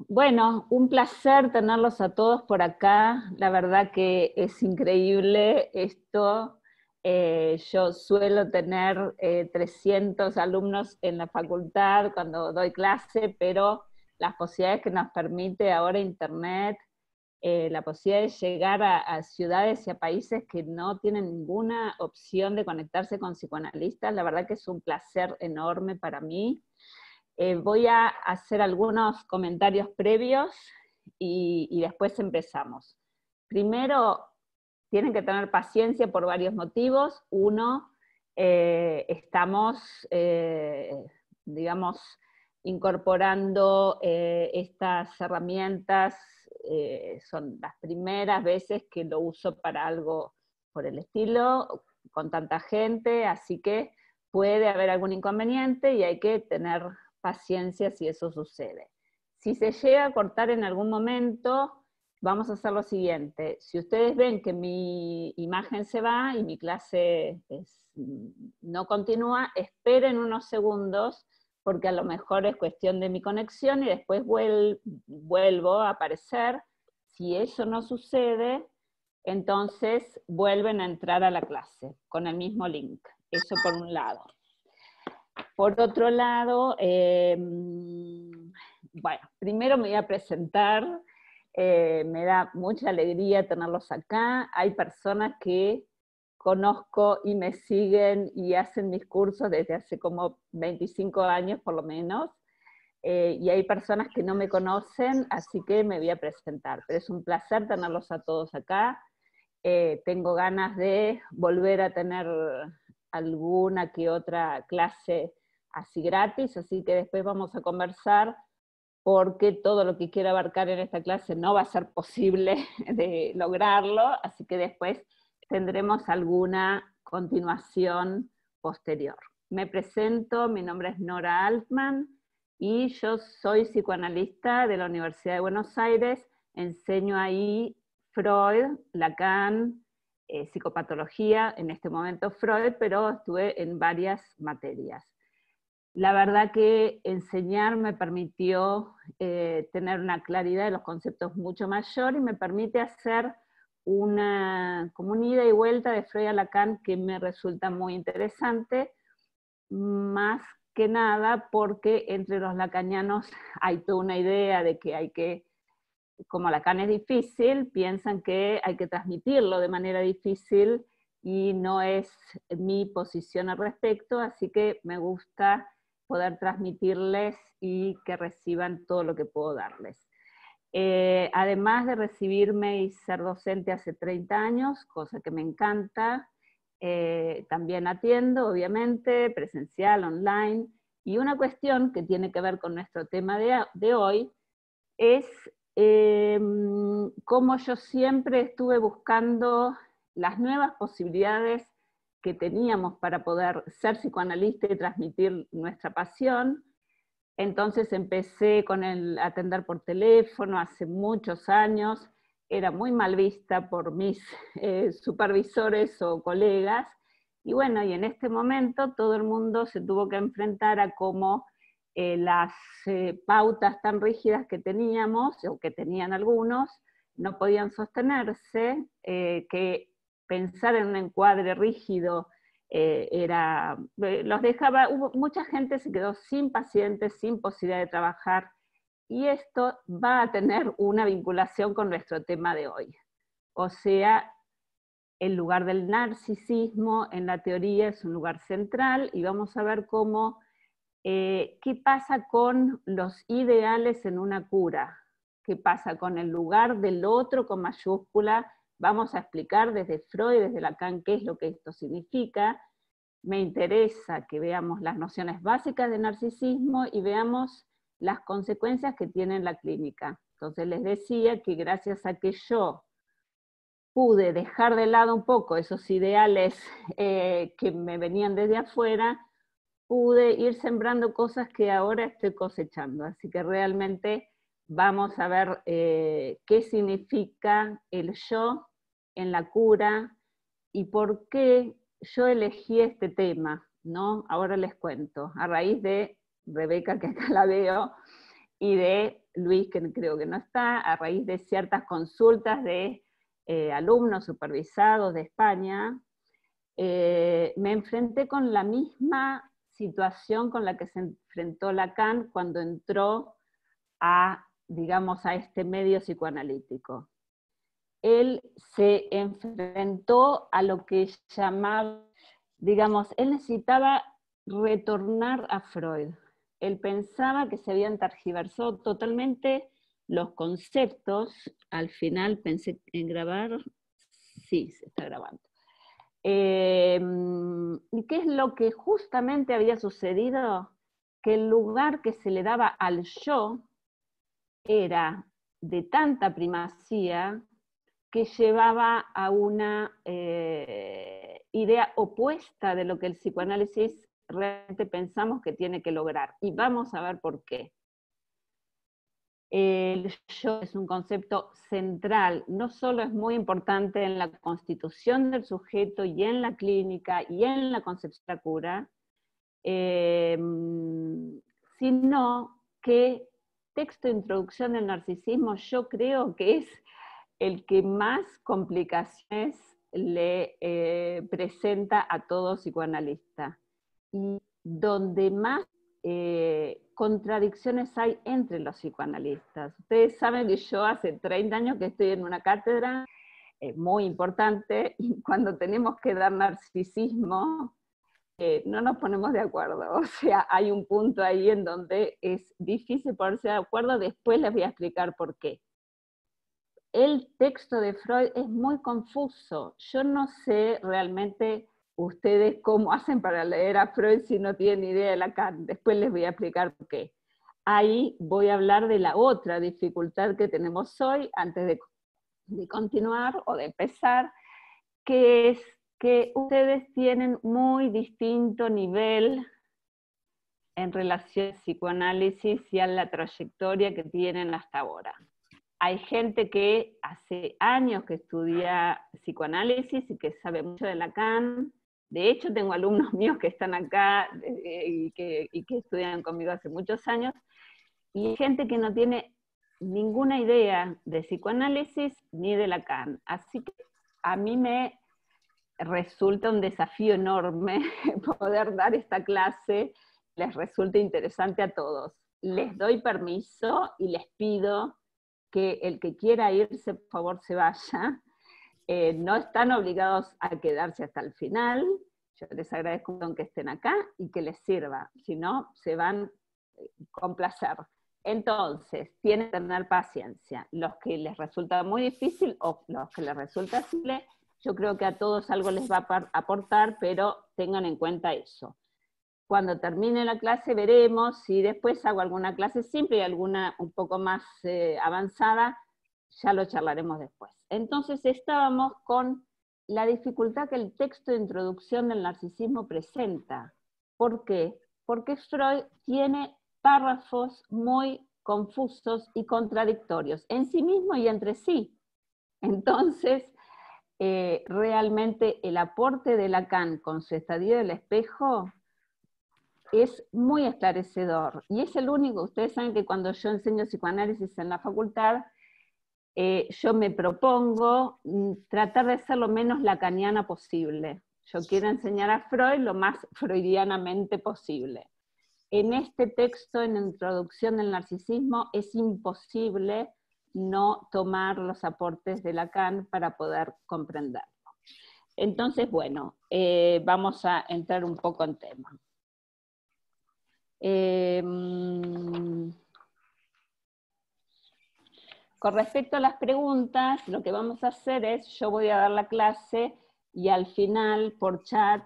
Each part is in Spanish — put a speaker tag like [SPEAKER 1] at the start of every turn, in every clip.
[SPEAKER 1] Bueno, un placer tenerlos a todos por acá. La verdad que es increíble esto. Yo suelo tener 300 alumnos en la facultad cuando doy clase, pero las posibilidades que nos permite ahora Internet, la posibilidad de llegar a ciudades y a países que no tienen ninguna opción de conectarse con psicoanalistas, la verdad que es un placer enorme para mí. Voy a hacer algunos comentarios previos y después empezamos. Primero, tienen que tener paciencia por varios motivos. Uno, estamos, digamos, incorporando estas herramientas, son las primeras veces que lo uso para algo por el estilo, con tanta gente, así que puede haber algún inconveniente y hay que tener paciencia si eso sucede. Si se llega a cortar en algún momento, vamos a hacer lo siguiente. Si ustedes ven que mi imagen se va y mi clase no continúa, esperen unos segundos, porque a lo mejor es cuestión de mi conexión y después vuelvo a aparecer. Si eso no sucede, entonces vuelven a entrar a la clase con el mismo link. Eso por un lado. Por otro lado, bueno, primero me voy a presentar. Me da mucha alegría tenerlos acá. Hay personas que conozco y me siguen y hacen mis cursos desde hace como 25 años por lo menos. Y hay personas que no me conocen, así que me voy a presentar. Pero es un placer tenerlos a todos acá. Tengo ganas de volver a tener alguna que otra clase así gratis, así que después vamos a conversar, porque todo lo que quiero abarcar en esta clase no va a ser posible de lograrlo, así que después tendremos alguna continuación posterior. Me presento, mi nombre es Nora Altman y yo soy psicoanalista de la Universidad de Buenos Aires, enseño ahí Freud, Lacan, psicopatología, en este momento Freud, pero estuve en varias materias. La verdad que enseñar me permitió tener una claridad de los conceptos mucho mayor y me permite hacer como una ida y vuelta de Freud a Lacan que me resulta muy interesante, más que nada porque entre los lacanianos hay toda una idea de que hay que, como Lacan es difícil, piensan que hay que transmitirlo de manera difícil y no es mi posición al respecto, así que me gusta poder transmitirles y que reciban todo lo que puedo darles. Además de recibirme y ser docente hace 30 años, cosa que me encanta, también atiendo, obviamente, presencial, online, y una cuestión que tiene que ver con nuestro tema de hoy es cómo yo siempre estuve buscando las nuevas posibilidades que teníamos para poder ser psicoanalista y transmitir nuestra pasión. Entonces empecé con el atender por teléfono hace muchos años, era muy mal vista por mis supervisores o colegas, y bueno, y en este momento todo el mundo se tuvo que enfrentar a cómo las pautas tan rígidas que teníamos, o que tenían algunos, no podían sostenerse, que pensar en un encuadre rígido los dejaba, mucha gente se quedó sin pacientes, sin posibilidad de trabajar, y esto va a tener una vinculación con nuestro tema de hoy. O sea, el lugar del narcisismo en la teoría es un lugar central, y vamos a ver cómo, qué pasa con los ideales en una cura, qué pasa con el lugar del otro con mayúscula. Vamos a explicar desde Freud, desde Lacan, qué es lo que esto significa. Me interesa que veamos las nociones básicas de narcisismo y veamos las consecuencias que tiene en la clínica. Entonces les decía que gracias a que yo pude dejar de lado un poco esos ideales que me venían desde afuera, pude ir sembrando cosas que ahora estoy cosechando. Así que realmente vamos a ver qué significa el yo en la cura y por qué yo elegí este tema, ¿no? Ahora les cuento, a raíz de Rebeca, que acá la veo, y de Luis, que creo que no está, a raíz de ciertas consultas de alumnos supervisados de España, me enfrenté con la misma situación con la que se enfrentó Lacan cuando entró a, digamos, a este medio psicoanalítico. Él se enfrentó a lo que llamaba, digamos, él necesitaba retornar a Freud. Él pensaba que se habían tergiversado totalmente los conceptos. Al final pensé en grabar, sí, se está grabando. ¿Y qué es lo que justamente había sucedido? Que el lugar que se le daba al yo era de tanta primacía que llevaba a una idea opuesta de lo que el psicoanálisis realmente pensamos que tiene que lograr. Y vamos a ver por qué. El yo es un concepto central, no solo es muy importante en la constitución del sujeto y en la clínica y en la concepción de la cura, sino que texto de introducción del narcisismo yo creo que es el que más complicaciones le presenta a todo psicoanalista y donde más contradicciones hay entre los psicoanalistas. Ustedes saben que yo hace 30 años que estoy en una cátedra muy importante y cuando tenemos que dar narcisismo no nos ponemos de acuerdo. O sea, hay un punto ahí en donde es difícil ponerse de acuerdo, después les voy a explicar por qué. El texto de Freud es muy confuso. Yo no sé realmente ustedes cómo hacen para leer a Freud si no tienen idea de Lacan. Después les voy a explicar por qué. Ahí voy a hablar de la otra dificultad que tenemos hoy, antes de continuar o de empezar, que es que ustedes tienen muy distinto nivel en relación al psicoanálisis y a la trayectoria que tienen hasta ahora. Hay gente que hace años que estudia psicoanálisis y que sabe mucho de Lacan. De hecho, tengo alumnos míos que están acá y que estudian conmigo hace muchos años. Y hay gente que no tiene ninguna idea de psicoanálisis ni de Lacan. Así que a mí me resulta un desafío enorme poder dar esta clase. Les resulta interesante a todos. Les doy permiso y les pido que el que quiera irse, por favor, se vaya. No están obligados a quedarse hasta el final. Yo les agradezco que estén acá y que les sirva. Si no, se van con placer. Entonces, tienen que tener paciencia. Los que les resulta muy difícil o los que les resulta simple, yo creo que a todos algo les va a aportar, pero tengan en cuenta eso. Cuando termine la clase veremos si después hago alguna clase simple y alguna un poco más avanzada, ya lo charlaremos después. Entonces estábamos con la dificultad que el texto de introducción del narcisismo presenta. ¿Por qué? Porque Freud tiene párrafos muy confusos y contradictorios en sí mismo y entre sí. Entonces, realmente el aporte de Lacan con su estadio del espejo es muy esclarecedor, y es el único. Ustedes saben que cuando yo enseño psicoanálisis en la facultad, yo me propongo tratar de ser lo menos lacaniana posible. Yo quiero enseñar a Freud lo más freudianamente posible. En este texto, en Introducción del Narcisismo, es imposible no tomar los aportes de Lacan para poder comprenderlo. Entonces, bueno, vamos a entrar un poco en tema. Con respecto a las preguntas, lo que vamos a hacer es, yo voy a dar la clase y al final por chat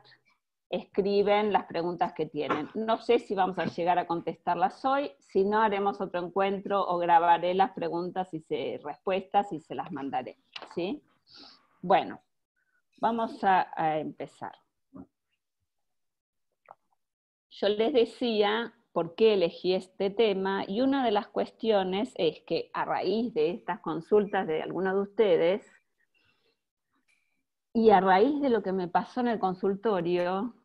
[SPEAKER 1] escriben las preguntas que tienen. No sé si vamos a llegar a contestarlas hoy, si no haremos otro encuentro o grabaré las preguntas y respuestas y se las mandaré, ¿sí? Bueno, vamos a empezar. Yo les decía por qué elegí este tema, y una de las cuestiones es que a raíz de estas consultas de algunos de ustedes, y a raíz de lo que me pasó en el consultorio,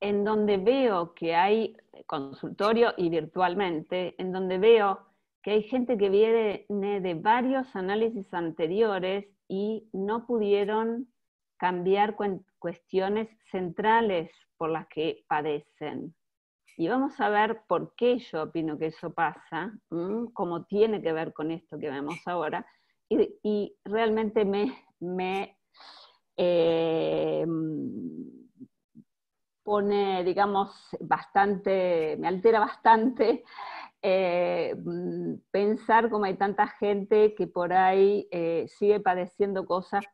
[SPEAKER 1] en donde veo que hay consultorio y virtualmente, en donde veo que hay gente que viene de varios análisis anteriores y no pudieron cambiar cuestiones centrales por las que padecen. Y vamos a ver por qué yo opino que eso pasa, cómo tiene que ver con esto que vemos ahora, y realmente me pone, digamos, bastante, me altera bastante pensar cómo hay tanta gente que por ahí sigue padeciendo cosas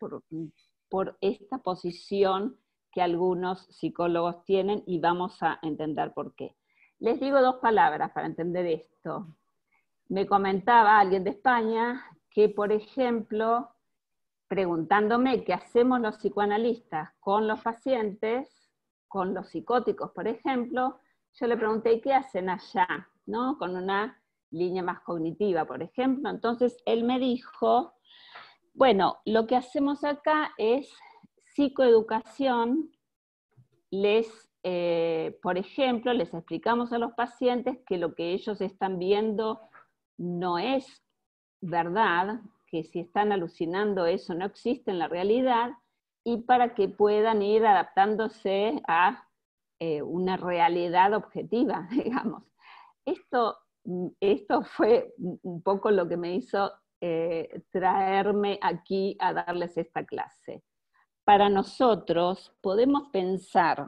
[SPEAKER 1] por esta posición que algunos psicólogos tienen, y vamos a entender por qué. Les digo dos palabras para entender esto. Me comentaba alguien de España que, por ejemplo, preguntándome qué hacemos los psicoanalistas con los pacientes, con los psicóticos, por ejemplo, yo le pregunté, ¿y qué hacen allá? ¿No? Con una línea más cognitiva, por ejemplo. Entonces él me dijo, bueno, lo que hacemos acá es psicoeducación. Por ejemplo, les explicamos a los pacientes que lo que ellos están viendo no es verdad, que si están alucinando eso no existe en la realidad, y para que puedan ir adaptándose a una realidad objetiva, digamos. Esto fue un poco lo que me hizo traerme aquí a darles esta clase. Para nosotros podemos pensar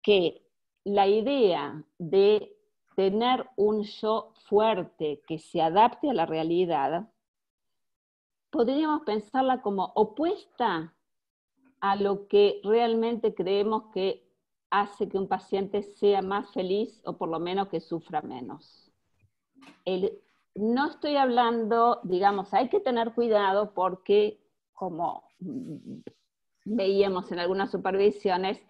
[SPEAKER 1] que la idea de tener un yo fuerte que se adapte a la realidad, podríamos pensarla como opuesta a lo que realmente creemos que hace que un paciente sea más feliz o por lo menos que sufra menos. No estoy hablando, digamos, hay que tener cuidado porque, como veíamos en algunas supervisiones,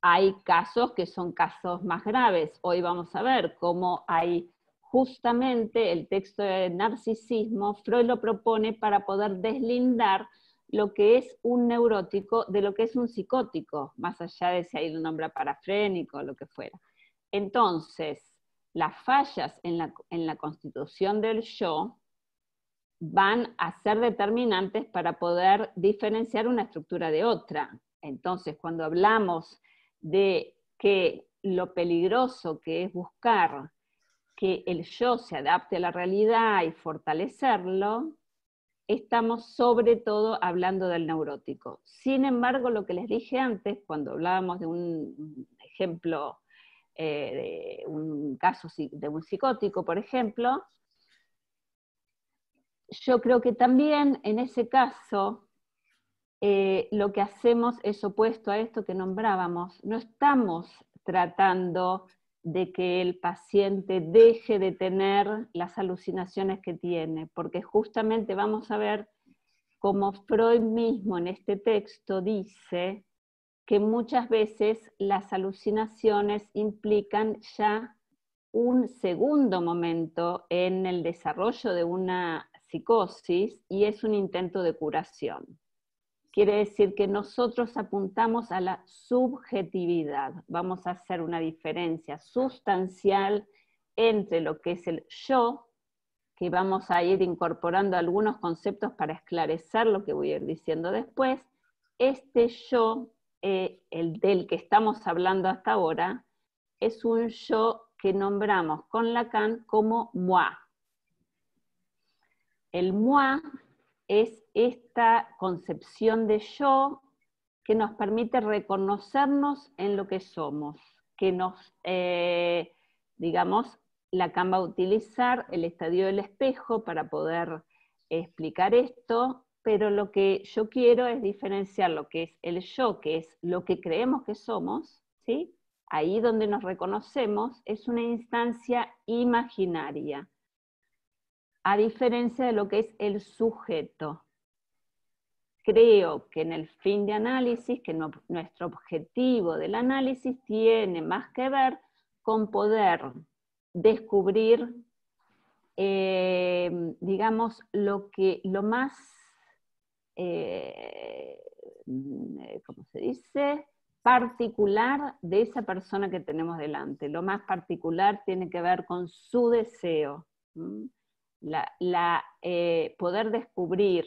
[SPEAKER 1] hay casos que son casos más graves. Hoy vamos a ver cómo hay justamente el texto de narcisismo, Freud lo propone para poder deslindar lo que es un neurótico de lo que es un psicótico, más allá de si hay un nombre parafrénico o lo que fuera. Entonces, las fallas en la constitución del yo van a ser determinantes para poder diferenciar una estructura de otra. Entonces, cuando hablamos de que lo peligroso que es buscar que el yo se adapte a la realidad y fortalecerlo, estamos sobre todo hablando del neurótico. Sin embargo, lo que les dije antes, cuando hablábamos de un ejemplo, de un caso de un psicótico, por ejemplo, yo creo que también en ese caso lo que hacemos es opuesto a esto que nombrábamos. No estamos tratando de que el paciente deje de tener las alucinaciones que tiene, porque justamente vamos a ver como Freud mismo en este texto dice que muchas veces las alucinaciones implican ya un segundo momento en el desarrollo de una psicosis y es un intento de curación. Quiere decir que nosotros apuntamos a la subjetividad. Vamos a hacer una diferencia sustancial entre lo que es el yo, que vamos a ir incorporando algunos conceptos para esclarecer lo que voy a ir diciendo después. Este yo, el del que estamos hablando hasta ahora, es un yo que nombramos con Lacan como moi. El moi es esta concepción de yo que nos permite reconocernos en lo que somos, que nos, digamos, Lacan va a utilizar el estadio del espejo para poder explicar esto, pero lo que yo quiero es diferenciar lo que es el yo, que es lo que creemos que somos, ¿sí? Ahí donde nos reconocemos es una instancia imaginaria, a diferencia de lo que es el sujeto. Creo que en el fin de análisis, que nuestro objetivo del análisis tiene más que ver con poder descubrir, digamos, lo más, ¿cómo se dice? particular de esa persona que tenemos delante. Lo más particular tiene que ver con su deseo. Poder descubrir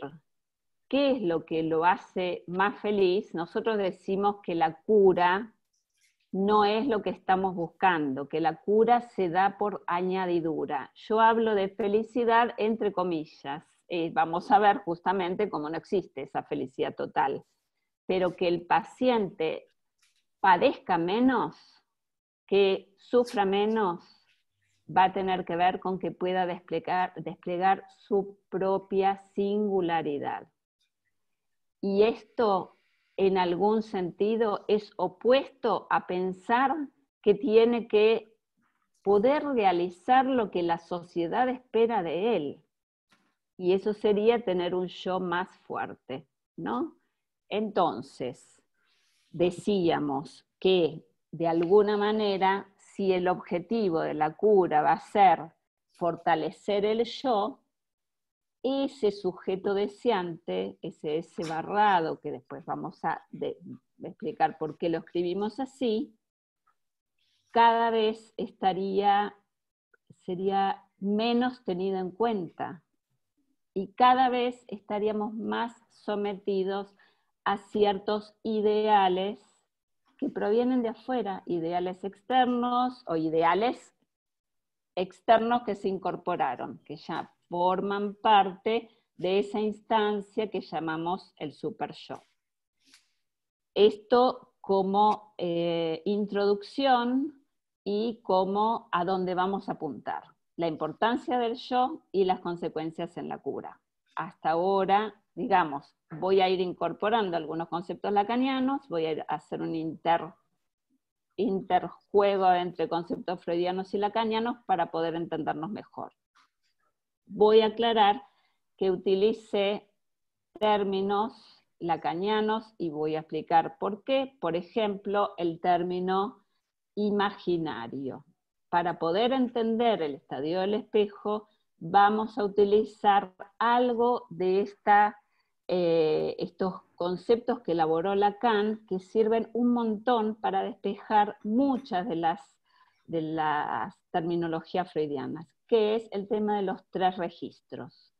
[SPEAKER 1] qué es lo que lo hace más feliz. Nosotros decimos que la cura no es lo que estamos buscando, que la cura se da por añadidura. Yo hablo de felicidad entre comillas. Vamos a ver justamente cómo no existe esa felicidad total, pero que el paciente padezca menos, que sufra menos, va a tener que ver con que pueda desplegar su propia singularidad. Y esto, en algún sentido, es opuesto a pensar que tiene que poder realizar lo que la sociedad espera de él. Y eso sería tener un yo más fuerte, ¿no? Entonces, decíamos que, de alguna manera, si el objetivo de la cura va a ser fortalecer el yo, ese sujeto deseante, ese barrado, que después vamos a explicar por qué lo escribimos así, cada vez sería menos tenido en cuenta y cada vez estaríamos más sometidos a ciertos ideales que provienen de afuera, ideales externos o ideales externos que se incorporaron, que ya forman parte de esa instancia que llamamos el super yo. Esto como introducción y como a dónde vamos a apuntar. La importancia del yo y las consecuencias en la cura. Hasta ahora, digamos, voy a ir incorporando algunos conceptos lacanianos, voy a hacer un interjuego entre conceptos freudianos y lacanianos para poder entendernos mejor. Voy a aclarar que utilicé términos lacanianos y voy a explicar por qué. Por ejemplo, el término imaginario. Para poder entender el estadio del espejo, vamos a utilizar algo de estos conceptos que elaboró Lacan, que sirven un montón para despejar muchas de las terminologías freudianas, que es el tema de los 3 registros.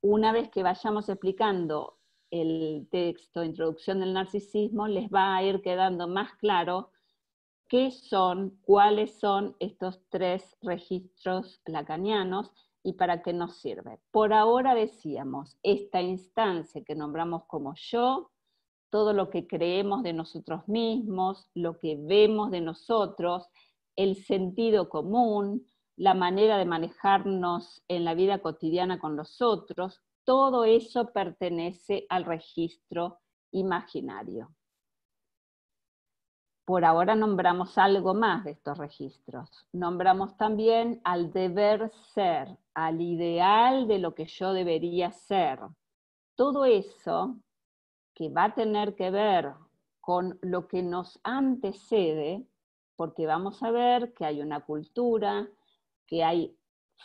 [SPEAKER 1] Una vez que vayamos explicando el texto Introducción del Narcisismo, les va a ir quedando más claro cuáles son estos 3 registros lacanianos y para qué nos sirve. Por ahora decíamos, esta instancia que nombramos como yo, todo lo que creemos de nosotros mismos, lo que vemos de nosotros, el sentido común, la manera de manejarnos en la vida cotidiana con los otros, todo eso pertenece al registro imaginario. Por ahora nombramos algo más de estos registros. Nombramos también al deber ser, al ideal de lo que yo debería ser. Todo eso que va a tener que ver con lo que nos antecede, porque vamos a ver que hay una cultura, que hay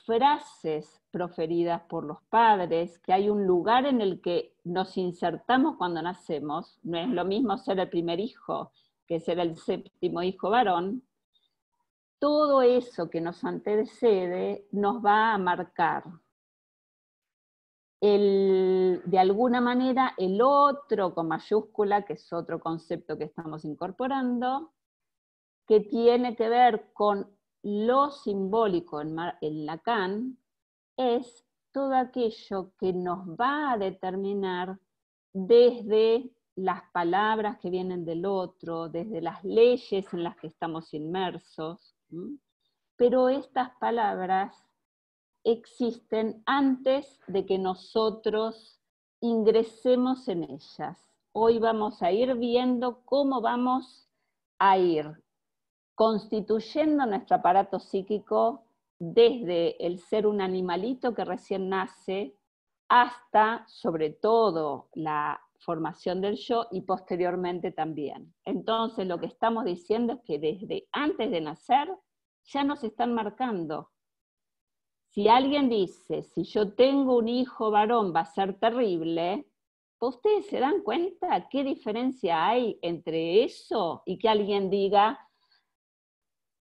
[SPEAKER 1] frases proferidas por los padres, que hay un lugar en el que nos insertamos cuando nacemos. No es lo mismo ser el primer hijo que ser el 7º hijo varón. Todo eso que nos antecede nos va a marcar. De alguna manera, el otro con mayúscula, que es otro concepto que estamos incorporando, que tiene que ver con lo simbólico en Lacan, es todo aquello que nos va a determinar desde las palabras que vienen del otro, desde las leyes en las que estamos inmersos, pero estas palabras existen antes de que nosotros ingresemos en ellas. Hoy vamos a ir viendo cómo vamos a ir constituyendo nuestro aparato psíquico desde el ser un animalito que recién nace hasta, sobre todo, la formación del yo y posteriormente también. Entonces, lo que estamos diciendo es que desde antes de nacer ya nos están marcando. Si alguien dice, si yo tengo un hijo varón va a ser terrible, ¿Ustedes se dan cuenta qué diferencia hay entre eso y que alguien diga,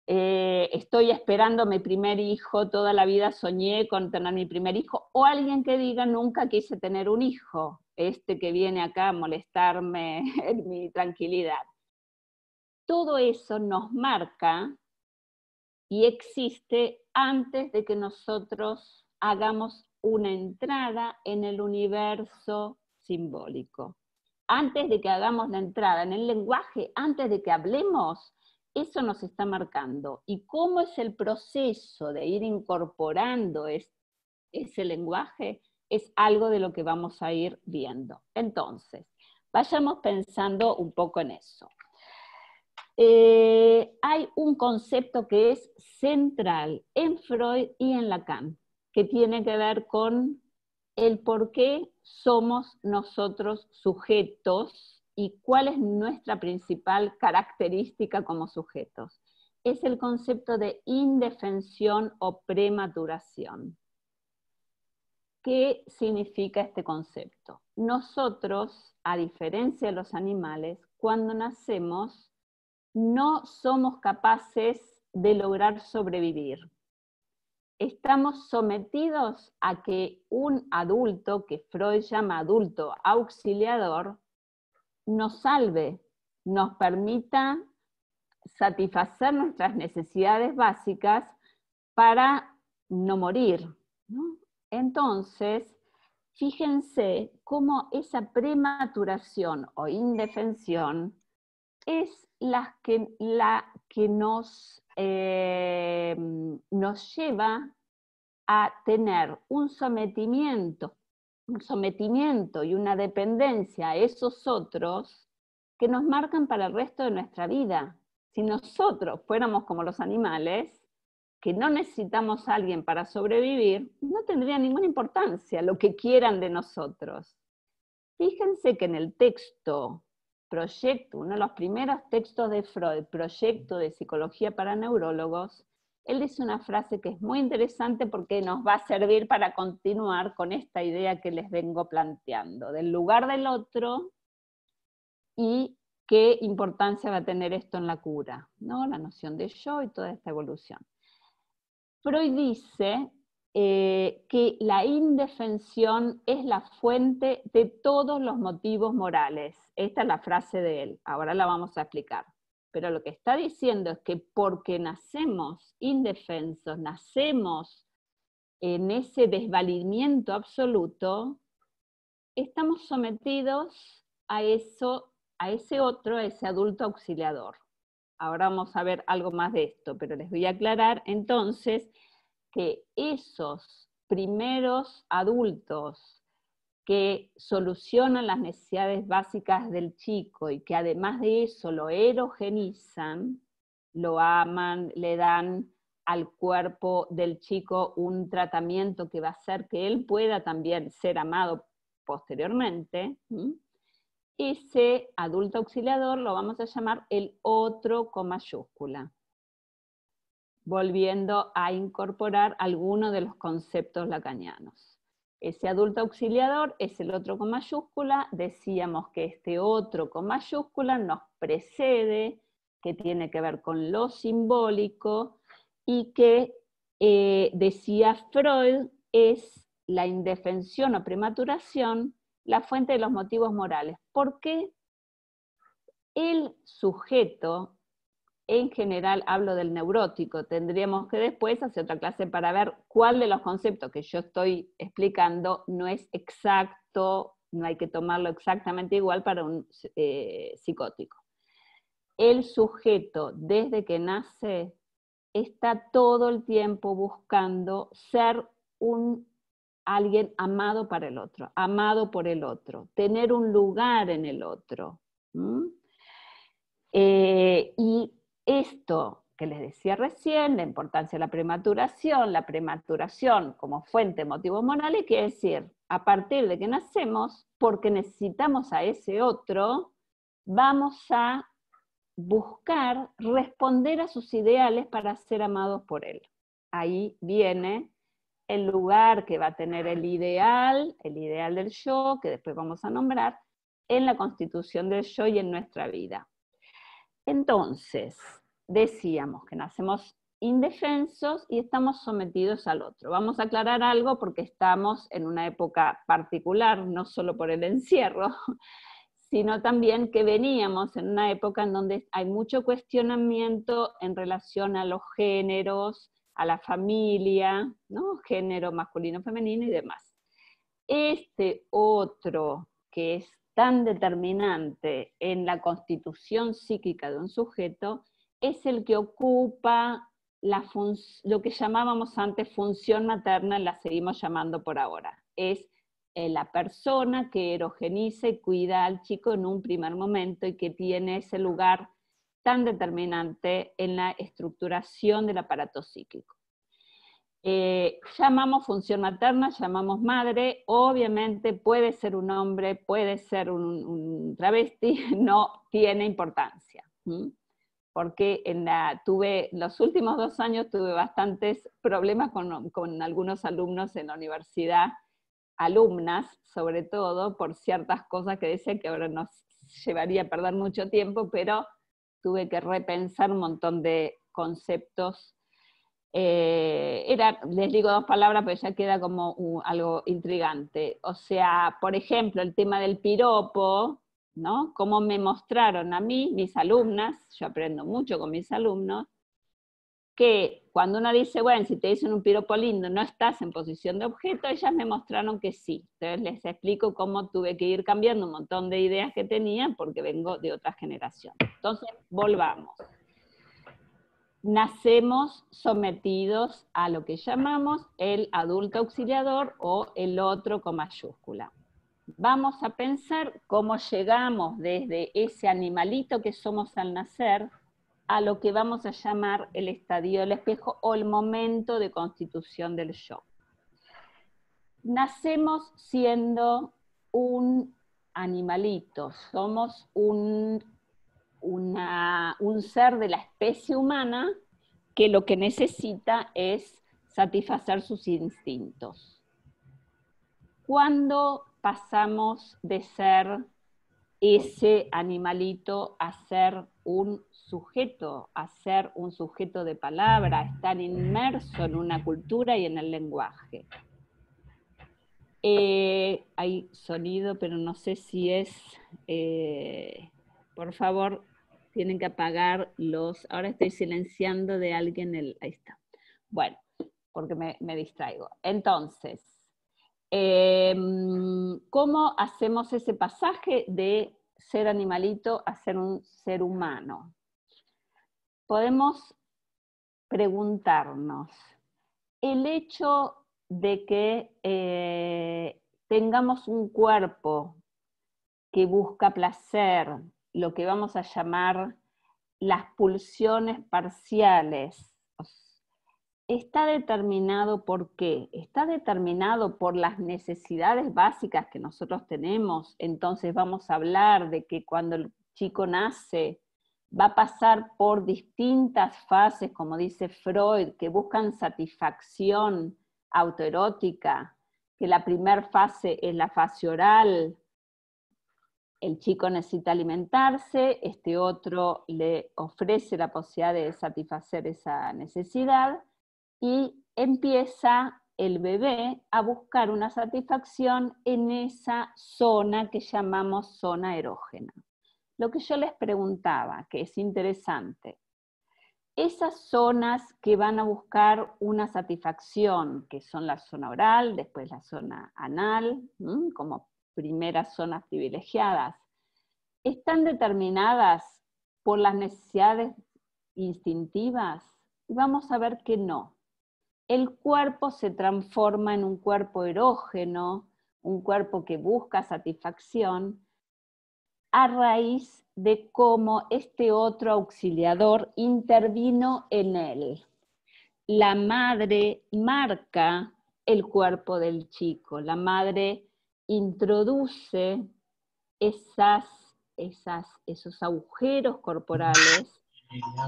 [SPEAKER 1] estoy esperando mi primer hijo, toda la vida soñé con tener mi primer hijo, o alguien que diga, nunca quise tener un hijo, este que viene acá a molestarme en mi tranquilidad? Todo eso nos marca y existe antes de que nosotros hagamos una entrada en el universo simbólico. Antes de que hagamos la entrada en el lenguaje, antes de que hablemos, eso nos está marcando. ¿Y cómo es el proceso de ir incorporando ese lenguaje? Es algo de lo que vamos a ir viendo. Entonces, vayamos pensando un poco en eso. Hay un concepto que es central en Freud y en Lacan, que tiene que ver con el por qué somos nosotros sujetos y cuál es nuestra principal característica como sujetos. Es el concepto de indefensión o prematuración. ¿Qué significa este concepto? Nosotros, a diferencia de los animales, cuando nacemos, no somos capaces de lograr sobrevivir. Estamos sometidos a que un adulto, que Freud llama adulto auxiliador, nos salve, nos permita satisfacer nuestras necesidades básicas para no morir, ¿no? Entonces, fíjense cómo esa prematuración o indefensión es la que nos lleva a tener un sometimiento y una dependencia a esos otros que nos marcan para el resto de nuestra vida. Si nosotros fuéramos como los animales, que no necesitamos a alguien para sobrevivir, no tendría ninguna importancia lo que quieran de nosotros. Fíjense que en el texto Proyecto, uno de los primeros textos de Freud, Proyecto de Psicología para Neurólogos, él dice una frase que es muy interesante porque nos va a servir para continuar con esta idea que les vengo planteando, del lugar del otro y qué importancia va a tener esto en la cura, ¿no? La noción de yo y toda esta evolución. Freud dice que la indefensión es la fuente de todos los motivos morales. Esta es la frase de él, ahora la vamos a explicar. Pero lo que está diciendo es que porque nacemos indefensos, nacemos en ese desvalimiento absoluto, estamos sometidos a eso, a ese otro, a ese adulto auxiliador. Ahora vamos a ver algo más de esto, pero les voy a aclarar entonces que esos primeros adultos que solucionan las necesidades básicas del chico y que además de eso lo erogenizan, lo aman, le dan al cuerpo del chico un tratamiento que va a hacer que él pueda también ser amado posteriormente, ese adulto auxiliador lo vamos a llamar el otro con mayúscula, volviendo a incorporar algunos de los conceptos lacanianos. Ese adulto auxiliador es el otro con mayúscula, decíamos que este otro con mayúscula nos precede, que tiene que ver con lo simbólico, y que, decía Freud, es la indefensión o prematuración la fuente de los motivos morales. ¿Por qué? El sujeto, en general hablo del neurótico, tendríamos que después hacer otra clase para ver cuál de los conceptos que yo estoy explicando no es exacto, no hay que tomarlo exactamente igual para un psicótico. El sujeto, desde que nace, está todo el tiempo buscando ser alguien amado para el otro, amado por el otro, tener un lugar en el otro. Y esto que les decía recién, la importancia de la prematuración como fuente de motivos morales, quiere decir, a partir de que nacemos, porque necesitamos a ese otro, vamos a buscar responder a sus ideales para ser amados por él. Ahí viene el lugar que va a tener el ideal del yo, que después vamos a nombrar, en la constitución del yo y en nuestra vida. Entonces, decíamos que nacemos indefensos y estamos sometidos al otro. Vamos a aclarar algo porque estamos en una época particular, no solo por el encierro, sino también que veníamos en una época en donde hay mucho cuestionamiento en relación a los géneros, a la familia, ¿no? Género masculino, femenino y demás. Este otro que es tan determinante en la constitución psíquica de un sujeto es el que ocupa lo que llamábamos antes función materna, la seguimos llamando por ahora. Es la persona que erogeniza y cuida al chico en un primer momento y que tiene ese lugar tan determinante en la estructuración del aparato psíquico. Llamamos función materna, llamamos madre, obviamente puede ser un hombre, puede ser un travesti, no tiene importancia. Porque los últimos 2 años tuve bastantes problemas con algunos alumnos en la universidad, alumnas sobre todo, por ciertas cosas que decían que ahora nos llevaría a perder mucho tiempo, pero tuve que repensar un montón de conceptos. Les digo 2 palabras, pero ya queda como algo intrigante. O sea, por ejemplo, el tema del piropo, ¿no? Cómo me mostraron a mí, mis alumnas, yo aprendo mucho con mis alumnos, que cuando uno dice, bueno, si te dicen un piropo lindo, no estás en posición de objeto, ellas me mostraron que sí. Entonces les explico cómo tuve que ir cambiando un montón de ideas que tenía, porque vengo de otra generación. Entonces, volvamos. Nacemos sometidos a lo que llamamos el adulto auxiliador o el otro con mayúscula. Vamos a pensar cómo llegamos desde ese animalito que somos al nacer a lo que vamos a llamar el estadio del espejo o el momento de constitución del yo. Nacemos siendo un animalito, somos un ser de la especie humana que lo que necesita es satisfacer sus instintos. ¿Cuándo pasamos de ser ese animalito a ser un sujeto, a ser un sujeto de palabra, a estar inmerso en una cultura y en el lenguaje? Hay sonido, pero no sé si es... por favor, tienen que apagar los... Ahora estoy silenciando de alguien ahí está. Bueno, porque me distraigo. Entonces, ¿cómo hacemos ese pasaje de ser animalito a ser un ser humano? Podemos preguntarnos, el hecho de que tengamos un cuerpo que busca placer, lo que vamos a llamar las pulsiones parciales, ¿está determinado por qué? ¿Está determinado por las necesidades básicas que nosotros tenemos? Entonces vamos a hablar de que cuando el chico nace va a pasar por distintas fases, como dice Freud, que buscan satisfacción autoerótica, que la primera fase es la fase oral. El chico necesita alimentarse, este otro le ofrece la posibilidad de satisfacer esa necesidad y empieza el bebé a buscar una satisfacción en esa zona que llamamos zona erógena. Lo que yo les preguntaba, que es interesante, esas zonas que van a buscar una satisfacción, que son la zona oral, después la zona anal, como primeras zonas privilegiadas, ¿están determinadas por las necesidades instintivas? Y vamos a ver que no. El cuerpo se transforma en un cuerpo erógeno, un cuerpo que busca satisfacción, a raíz de cómo este otro auxiliador intervino en él. La madre marca el cuerpo del chico, la madre introduce esos agujeros corporales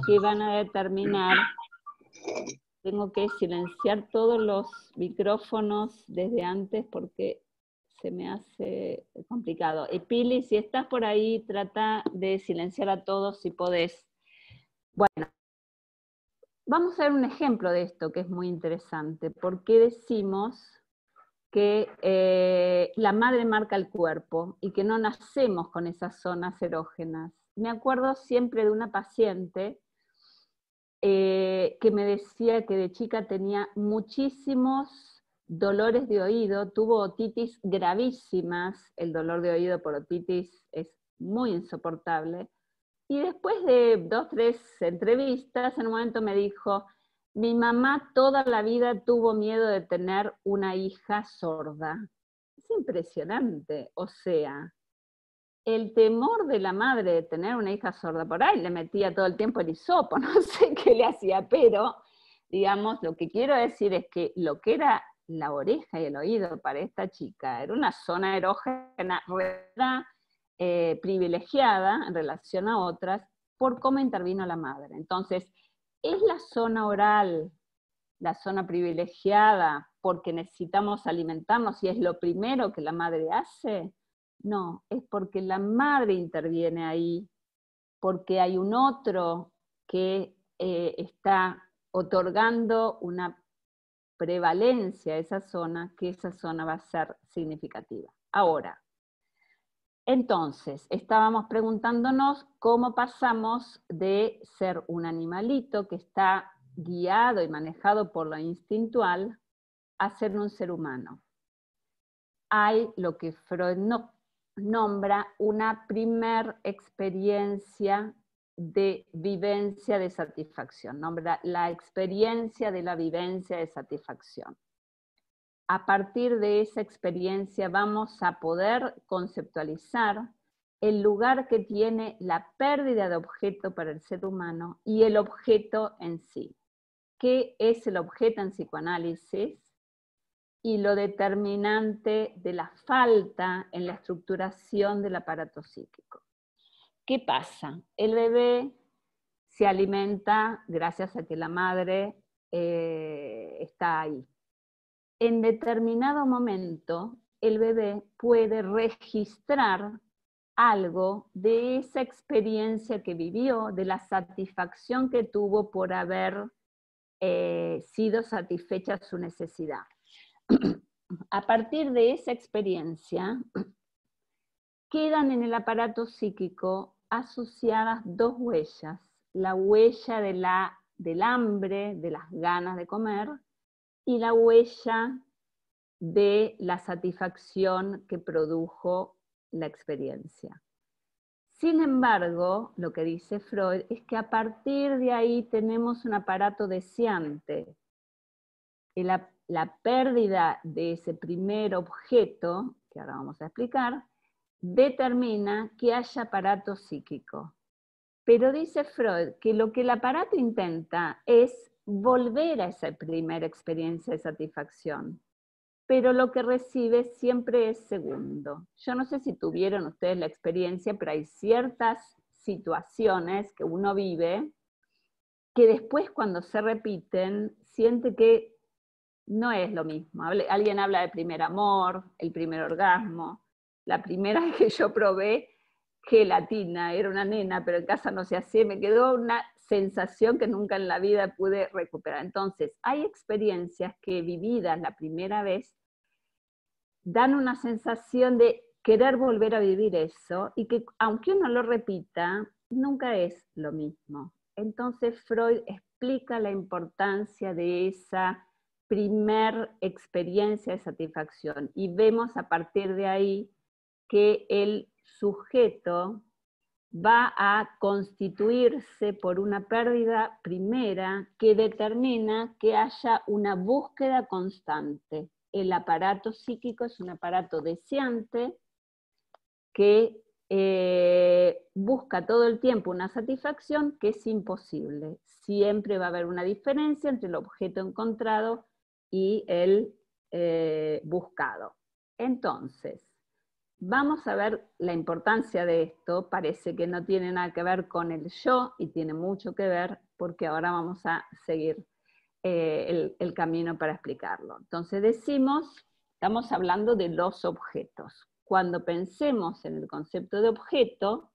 [SPEAKER 1] que van a determinar tengo que silenciar todos los micrófonos desde antes porque se me hace complicado. Y Pili, si estás por ahí, trata de silenciar a todos si podés. Bueno, vamos a ver un ejemplo de esto que es muy interesante. ¿Por qué decimos que la madre marca el cuerpo y que no nacemos con esas zonas erógenas? Me acuerdo siempre de una paciente que me decía que de chica tenía muchísimos dolores de oído, tuvo otitis gravísimas, el dolor de oído por otitis es muy insoportable, y después de 2, 3 entrevistas, en un momento me dijo, mi mamá toda la vida tuvo miedo de tener una hija sorda. Es impresionante, o sea, el temor de la madre de tener una hija sorda, por ahí le metía todo el tiempo el hisopo, no sé qué le hacía, pero, digamos, lo que quiero decir es que lo que era la oreja y el oído para esta chica era una zona erógena privilegiada en relación a otras por cómo intervino la madre. Entonces, ¿es la zona oral la zona privilegiada porque necesitamos alimentarnos y es lo primero que la madre hace? No, es porque la madre interviene ahí, porque hay un otro que está otorgando una prevalencia a esa zona, que esa zona va a ser significativa. Ahora, entonces, estábamos preguntándonos cómo pasamos de ser un animalito que está guiado y manejado por lo instintual a ser un ser humano. Hay lo que Freud nombra una primer experiencia de vivencia de satisfacción, nombra la experiencia de la vivencia de satisfacción. A partir de esa experiencia vamos a poder conceptualizar el lugar que tiene la pérdida de objeto para el ser humano y el objeto en sí. ¿Qué es el objeto en psicoanálisis? Y lo determinante de la falta en la estructuración del aparato psíquico. ¿Qué pasa? El bebé se alimenta gracias a que la madre está ahí. En determinado momento, el bebé puede registrar algo de esa experiencia que vivió, de la satisfacción que tuvo por haber sido satisfecha su necesidad. A partir de esa experiencia, quedan en el aparato psíquico asociadas dos huellas. La huella del hambre, de las ganas de comer, y la huella de la satisfacción que produjo la experiencia. Sin embargo, lo que dice Freud es que a partir de ahí tenemos un aparato deseante. La pérdida de ese primer objeto, que ahora vamos a explicar, determina que haya aparato psíquico. Pero dice Freud que lo que el aparato intenta es volver a esa primera experiencia de satisfacción, pero lo que recibe siempre es segundo. Yo no sé si tuvieron ustedes la experiencia, pero hay ciertas situaciones que uno vive que después cuando se repiten siente que no es lo mismo. Alguien habla de primer amor, el primer orgasmo. La primera vez que yo probé gelatina, era una nena, pero en casa no se hacía, me quedó una sensación que nunca en la vida pude recuperar. Entonces, hay experiencias que vividas la primera vez dan una sensación de querer volver a vivir eso y que aunque uno lo repita, nunca es lo mismo. Entonces Freud explica la importancia de esa primer experiencia de satisfacción y vemos a partir de ahí que el sujeto va a constituirse por una pérdida primera que determina que haya una búsqueda constante. El aparato psíquico es un aparato deseante que busca todo el tiempo una satisfacción que es imposible. Siempre va a haber una diferencia entre el objeto encontrado y el buscado. Entonces, vamos a ver la importancia de esto. Parece que no tiene nada que ver con el yo y tiene mucho que ver porque ahora vamos a seguir el camino para explicarlo. Entonces estamos hablando de los objetos. Cuando pensemos en el concepto de objeto,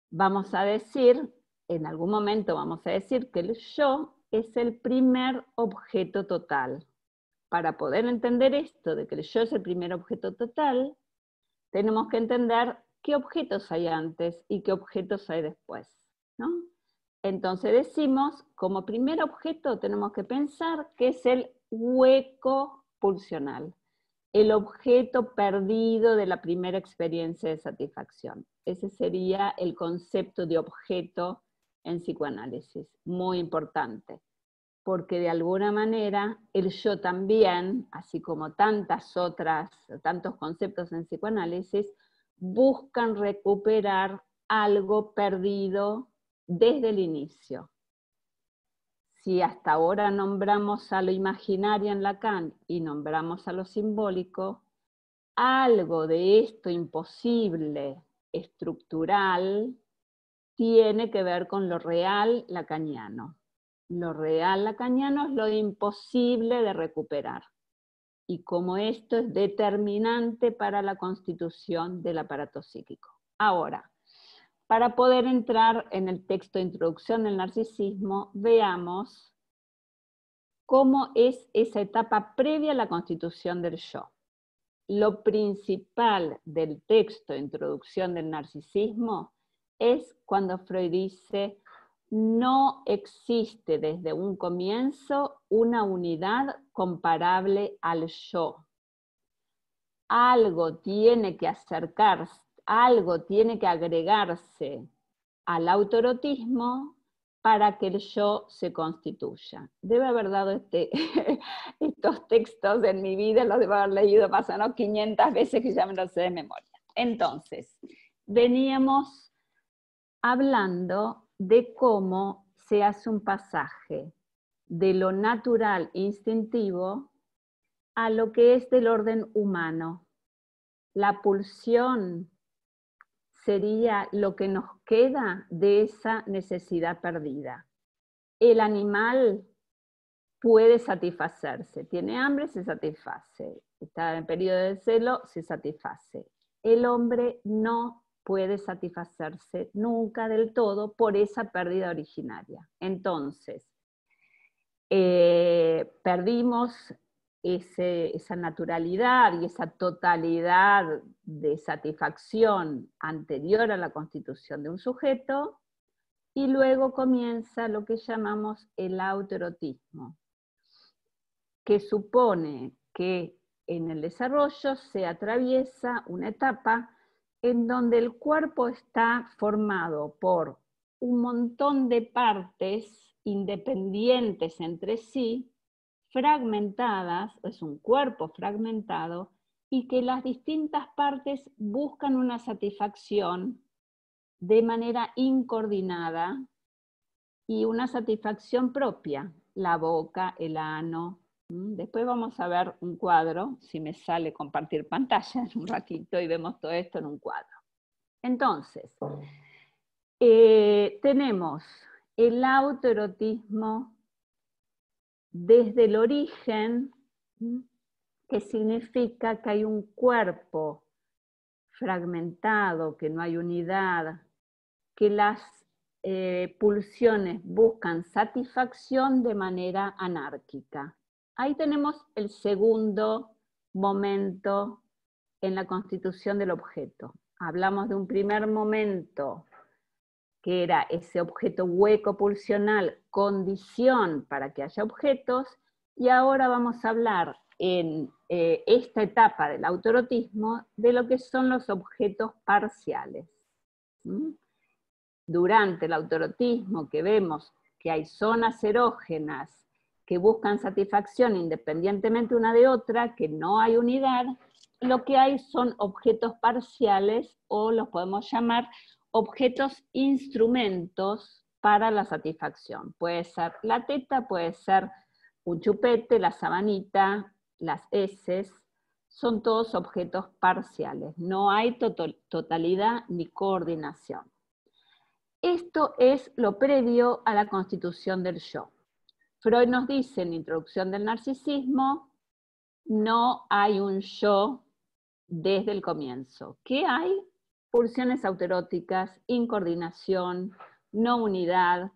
[SPEAKER 1] vamos a decir, en algún momento vamos a decir que el yo es el primer objeto total. Para poder entender esto de que el yo es el primer objeto total, tenemos que entender qué objetos hay antes y qué objetos hay después, ¿no? Entonces decimos, como primer objeto tenemos que pensar que es el hueco pulsional, el objeto perdido de la primera experiencia de satisfacción. Ese sería el concepto de objeto en psicoanálisis, muy importante, porque de alguna manera el yo también, así como tantos conceptos en psicoanálisis, buscan recuperar algo perdido desde el inicio. Si hasta ahora nombramos a lo imaginario en Lacan y nombramos a lo simbólico, algo de esto imposible, estructural, tiene que ver con lo real lacaniano. Lo real lacaniano es lo imposible de recuperar. Y como esto es determinante para la constitución del aparato psíquico. Ahora, para poder entrar en el texto de Introducción del Narcisismo, veamos cómo es esa etapa previa a la constitución del yo. Lo principal del texto de Introducción del Narcisismo es cuando Freud dice: no existe desde un comienzo una unidad comparable al yo. Algo tiene que acercarse, algo tiene que agregarse al autoerotismo para que el yo se constituya. Debe haber dado estos textos en mi vida, los debo haber leído, pasaron 500 veces que ya me los sé de memoria. Entonces, veníamos hablando de cómo se hace un pasaje de lo natural instintivo a lo que es del orden humano. La pulsión sería lo que nos queda de esa necesidad perdida. El animal puede satisfacerse, tiene hambre, se satisface, está en periodo de celo, se satisface. El hombre no puede satisfacerse nunca del todo por esa pérdida originaria. Entonces, perdimos esa naturalidad y esa totalidad de satisfacción anterior a la constitución de un sujeto, y luego comienza lo que llamamos el autoerotismo, que supone que en el desarrollo se atraviesa una etapa en donde el cuerpo está formado por un montón de partes independientes entre sí, fragmentadas, es un cuerpo fragmentado, y que las distintas partes buscan una satisfacción de manera incoordinada y una satisfacción propia, la boca, el ano. Después vamos a ver un cuadro, si me sale compartir pantalla en un ratito, y vemos todo esto en un cuadro. Entonces, tenemos el autoerotismo desde el origen, que significa que hay un cuerpo fragmentado, que no hay unidad, que las pulsiones buscan satisfacción de manera anárquica. Ahí tenemos el segundo momento en la constitución del objeto. Hablamos de un primer momento que era ese objeto hueco pulsional, condición para que haya objetos, y ahora vamos a hablar en esta etapa del autoerotismo de lo que son los objetos parciales. Durante el autoerotismo, que vemos que hay zonas erógenas que buscan satisfacción independientemente una de otra, que no hay unidad, lo que hay son objetos parciales, o los podemos llamar objetos instrumentos para la satisfacción. Puede ser la teta, puede ser un chupete, la sabanita, las heces, son todos objetos parciales. No hay totalidad ni coordinación. Esto es lo previo a la constitución del yo. Freud nos dice en Introducción del Narcisismo, no hay un yo desde el comienzo. ¿Qué hay? Pulsiones autoeróticas, incoordinación, no unidad.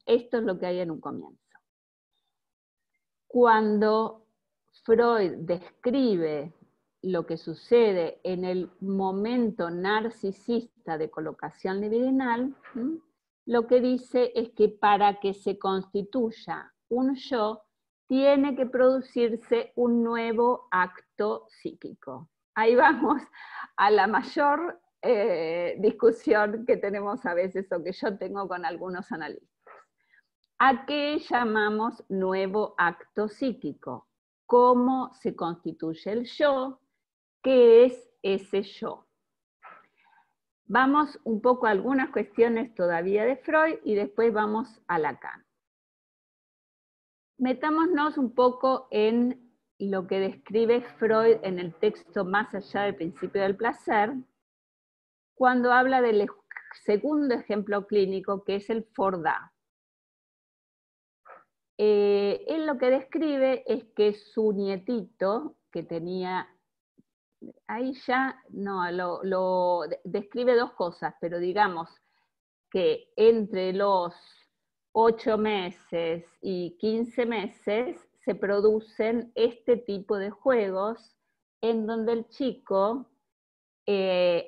[SPEAKER 1] Esto es lo que hay en un comienzo. Cuando Freud describe lo que sucede en el momento narcisista de colocación libidinal, lo que dice es que para que se constituya un yo, tiene que producirse un nuevo acto psíquico. Ahí vamos a la mayor discusión que tenemos a veces, o que yo tengo con algunos analistas. ¿A qué llamamos nuevo acto psíquico? ¿Cómo se constituye el yo? ¿Qué es ese yo? Vamos un poco a algunas cuestiones todavía de Freud y después vamos a Lacan. Metámonos un poco en lo que describe Freud en el texto Más allá del principio del placer, cuando habla del segundo ejemplo clínico, que es el Fordá. Él lo que describe es que su nietito, que tenía, ahí ya, no, lo describe dos cosas, pero digamos que entre los 8 meses y 15 meses se producen este tipo de juegos en donde el chico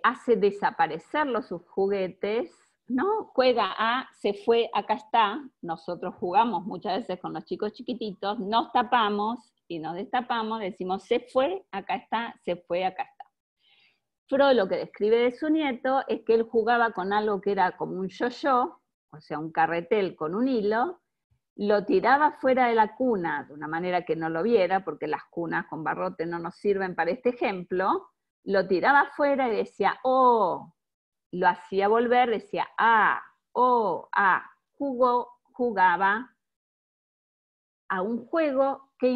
[SPEAKER 1] hace desaparecer sus juguetes, ¿no? Juega a, se fue, acá está. Nosotros jugamos muchas veces con los chicos chiquititos, nos tapamos y nos destapamos, decimos, se fue, acá está, se fue, acá está. Freud lo que describe de su nieto es que él jugaba con algo que era como un yo-yo, o sea, un carretel con un hilo, lo tiraba fuera de la cuna de una manera que no lo viera, porque las cunas con barrote no nos sirven para este ejemplo, lo tiraba afuera y decía, oh, lo hacía volver, decía, ah, oh, ah, jugaba a un juego que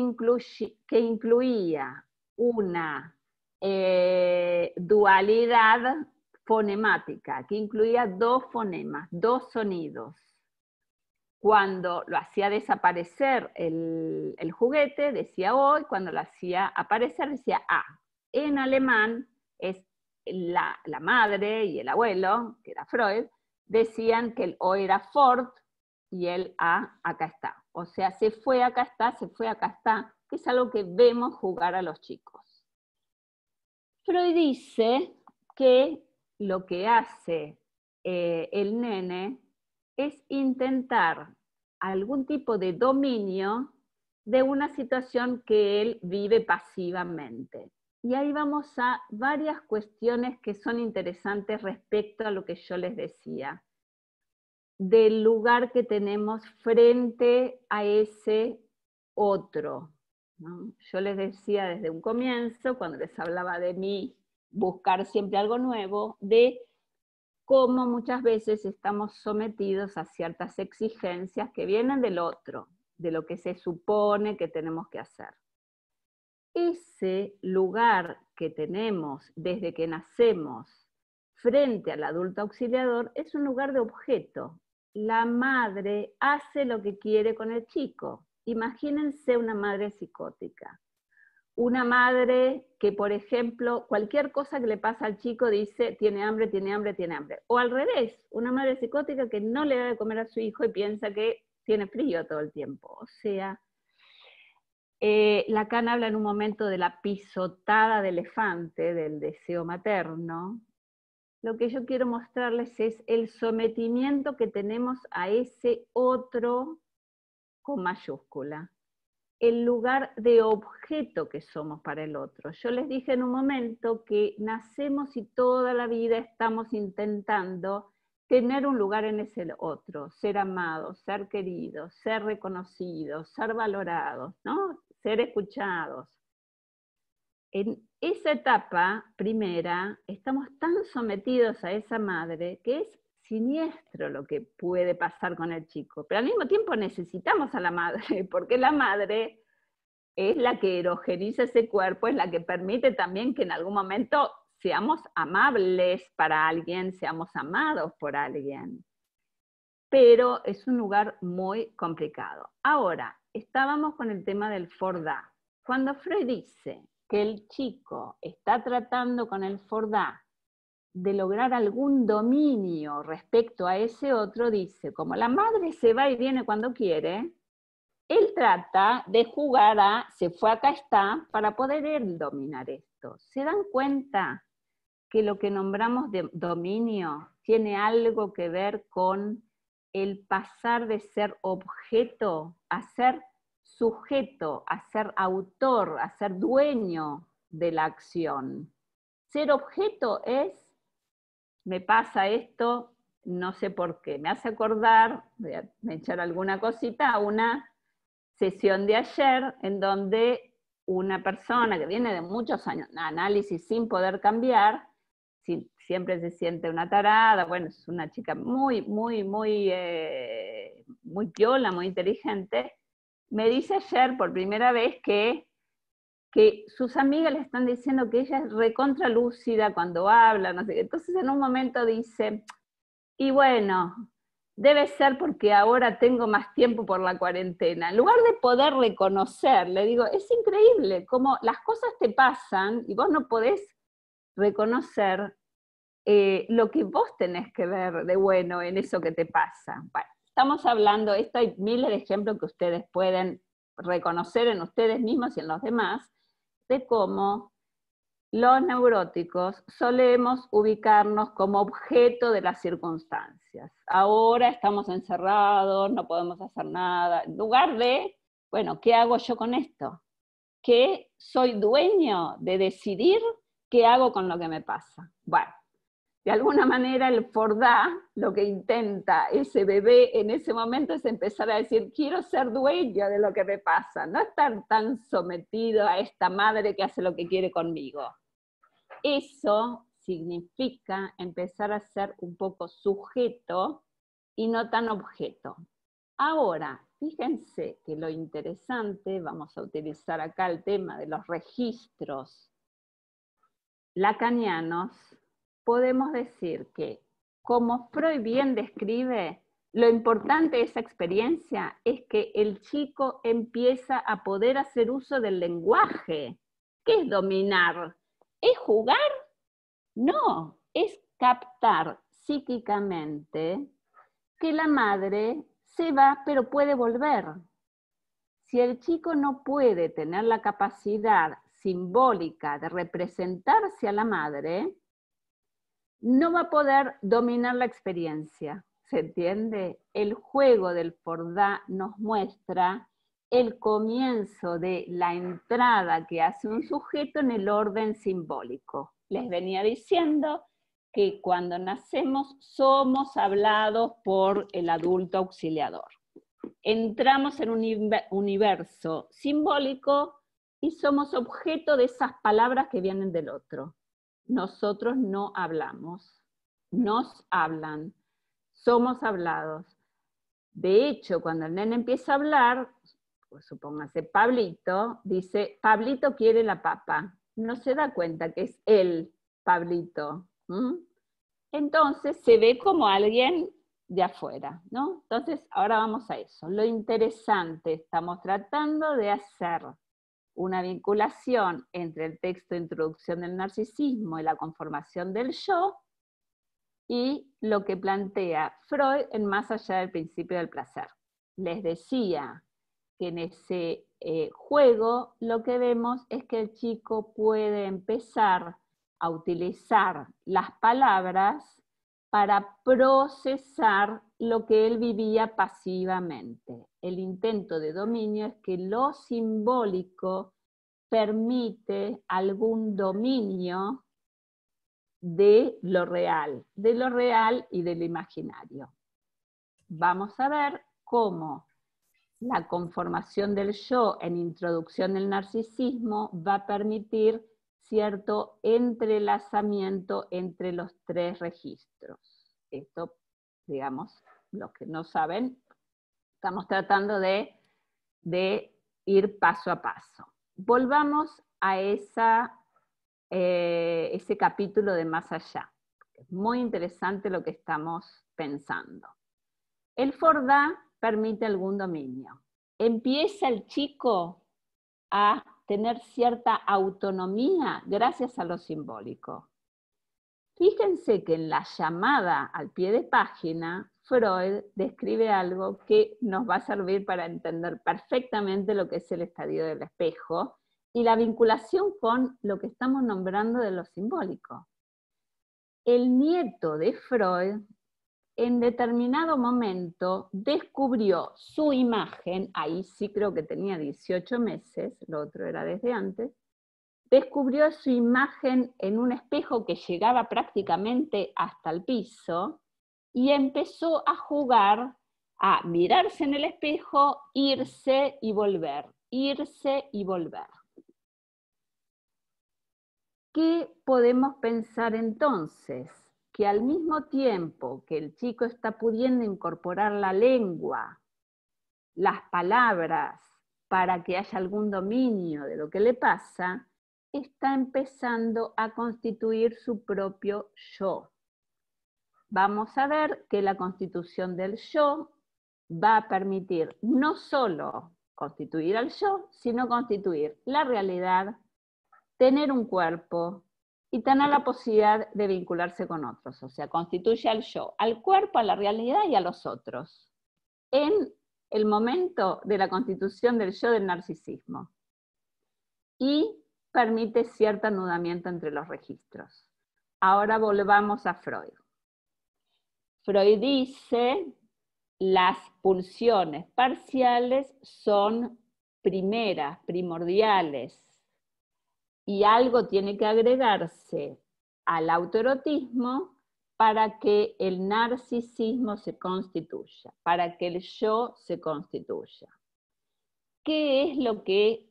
[SPEAKER 1] incluía una dualidad fonemática, que incluía dos fonemas, dos sonidos. Cuando lo hacía desaparecer el juguete, decía O, y cuando lo hacía aparecer, decía A. En alemán, es la madre y el abuelo, que era Freud, decían que el O era fort y el A, acá está. O sea, se fue, acá está, que es algo que vemos jugar a los chicos. Freud dice que lo que hace el nene es intentar algún tipo de dominio de una situación que él vive pasivamente. Y ahí vamos a varias cuestiones que son interesantes respecto a lo que yo les decía, del lugar que tenemos frente a ese otro, ¿no? Yo les decía desde un comienzo, cuando les hablaba de mí, buscar siempre algo nuevo, de cómo muchas veces estamos sometidos a ciertas exigencias que vienen del otro, de lo que se supone que tenemos que hacer. Ese lugar que tenemos desde que nacemos frente al adulto auxiliador es un lugar de objeto. La madre hace lo que quiere con el chico. Imagínense una madre psicótica. Una madre que, por ejemplo, cualquier cosa que le pasa al chico dice, tiene hambre, tiene hambre, tiene hambre. O al revés, una madre psicótica que no le da de comer a su hijo y piensa que tiene frío todo el tiempo. O sea, Lacan habla en un momento de la pisotada de elefante, del deseo materno. Lo que yo quiero mostrarles es el sometimiento que tenemos a ese otro con mayúscula. El lugar de objeto que somos para el otro. Yo les dije en un momento que nacemos y toda la vida estamos intentando tener un lugar en ese otro, ser amados, ser queridos, ser reconocidos, ser valorados, ¿no? Ser escuchados. En esa etapa primera estamos tan sometidos a esa madre que es siniestro lo que puede pasar con el chico, pero al mismo tiempo necesitamos a la madre, porque la madre es la que erogeniza ese cuerpo, es la que permite también que en algún momento seamos amables para alguien, seamos amados por alguien. pero es un lugar muy complicado. Ahora, estábamos con el tema del Fordá. Cuando Freud dice que el chico está tratando con el Fordá de lograr algún dominio respecto a ese otro, dice, como la madre se va y viene cuando quiere, él trata de jugar a se fue, acá está, para poder él dominar esto. ¿Se dan cuenta que lo que nombramos de dominio tiene algo que ver con el pasar de ser objeto a ser sujeto, a ser autor, a ser dueño de la acción? Ser objeto es, me pasa esto, no sé por qué. Me hace acordar, voy a echar alguna cosita, a una sesión de ayer en donde una persona que viene de muchos años de análisis sin poder cambiar, siempre se siente una tarada, bueno, es una chica muy piola, muy inteligente, me dice ayer por primera vez que sus amigas le están diciendo que ella es recontra lúcida cuando habla, no sé qué. Entonces en un momento dice, y bueno, debe ser porque ahora tengo más tiempo por la cuarentena. En lugar de poder reconocer, le digo, es increíble cómo las cosas te pasan y vos no podés reconocer lo que vos tenés que ver de bueno en eso que te pasa. Bueno, estamos hablando, esto hay miles de ejemplos que ustedes pueden reconocer en ustedes mismos y en los demás, de cómo los neuróticos solemos ubicarnos como objeto de las circunstancias. Ahora estamos encerrados, no podemos hacer nada. En lugar de, bueno, ¿qué hago yo con esto? ¿Qué soy dueño de decidir qué hago con lo que me pasa? Bueno, de alguna manera el Fordá lo que intenta ese bebé en ese momento es empezar a decir, quiero ser dueño de lo que me pasa, no estar tan sometido a esta madre que hace lo que quiere conmigo. Eso significa empezar a ser un poco sujeto y no tan objeto. Ahora, fíjense que lo interesante, vamos a utilizar acá el tema de los registros lacanianos, podemos decir que, como Freud bien describe, lo importante de esa experiencia es que el chico empieza a poder hacer uso del lenguaje. ¿Qué es dominar? ¿Es jugar? No, es captar psíquicamente que la madre se va, pero puede volver. Si el chico no puede tener la capacidad simbólica de representarse a la madre, no va a poder dominar la experiencia. ¿Se entiende? El juego del Fordá nos muestra el comienzo de la entrada que hace un sujeto en el orden simbólico. Les venía diciendo que cuando nacemos somos hablados por el adulto auxiliador. Entramos en un universo simbólico y somos objeto de esas palabras que vienen del otro. Nosotros no hablamos, nos hablan, somos hablados. De hecho, cuando el nene empieza a hablar, pues supóngase Pablito, dice, Pablito quiere la papa. No se da cuenta que es él, Pablito. Entonces se ve como alguien de afuera, ¿no? Entonces, ahora vamos a eso. Lo interesante, estamos tratando de hacer una vinculación entre el texto de Introducción del Narcisismo y la conformación del yo, y lo que plantea Freud en Más allá del principio del placer. Les decía que en ese juego lo que vemos es que el chico puede empezar a utilizar las palabras para procesar lo que él vivía pasivamente. El intento de dominio es que lo simbólico permite algún dominio de lo real y del imaginario. Vamos a ver cómo la conformación del yo en Introducción del Narcisismo va a permitir cierto entrelazamiento entre los tres registros. Esto, digamos, los que no saben, estamos tratando de ir paso a paso. Volvamos a ese capítulo de Más allá. Es muy interesante lo que estamos pensando. El Fordá permite algún dominio. Empieza el chico a tener cierta autonomía gracias a lo simbólico. Fíjense que en la llamada al pie de página, Freud describe algo que nos va a servir para entender perfectamente lo que es el estadio del espejo y la vinculación con lo que estamos nombrando de lo simbólico. El nieto de Freud, en determinado momento, descubrió su imagen, ahí sí creo que tenía 18 meses, lo otro era desde antes, descubrió su imagen en un espejo que llegaba prácticamente hasta el piso y empezó a jugar, a mirarse en el espejo, irse y volver, irse y volver. ¿Qué podemos pensar entonces? Que al mismo tiempo que el chico está pudiendo incorporar la lengua, las palabras, para que haya algún dominio de lo que le pasa, está empezando a constituir su propio yo. Vamos a ver que la constitución del yo va a permitir no solo constituir al yo, sino constituir la realidad, tener un cuerpo y tener la posibilidad de vincularse con otros. O sea, constituye al yo, al cuerpo, a la realidad y a los otros. En el momento de la constitución del yo del narcisismo. Y permite cierto anudamiento entre los registros. Ahora volvamos a Freud. Freud dice, las pulsiones parciales son primeras, primordiales, y algo tiene que agregarse al autoerotismo para que el narcisismo se constituya, para que el yo se constituya. ¿Qué es lo que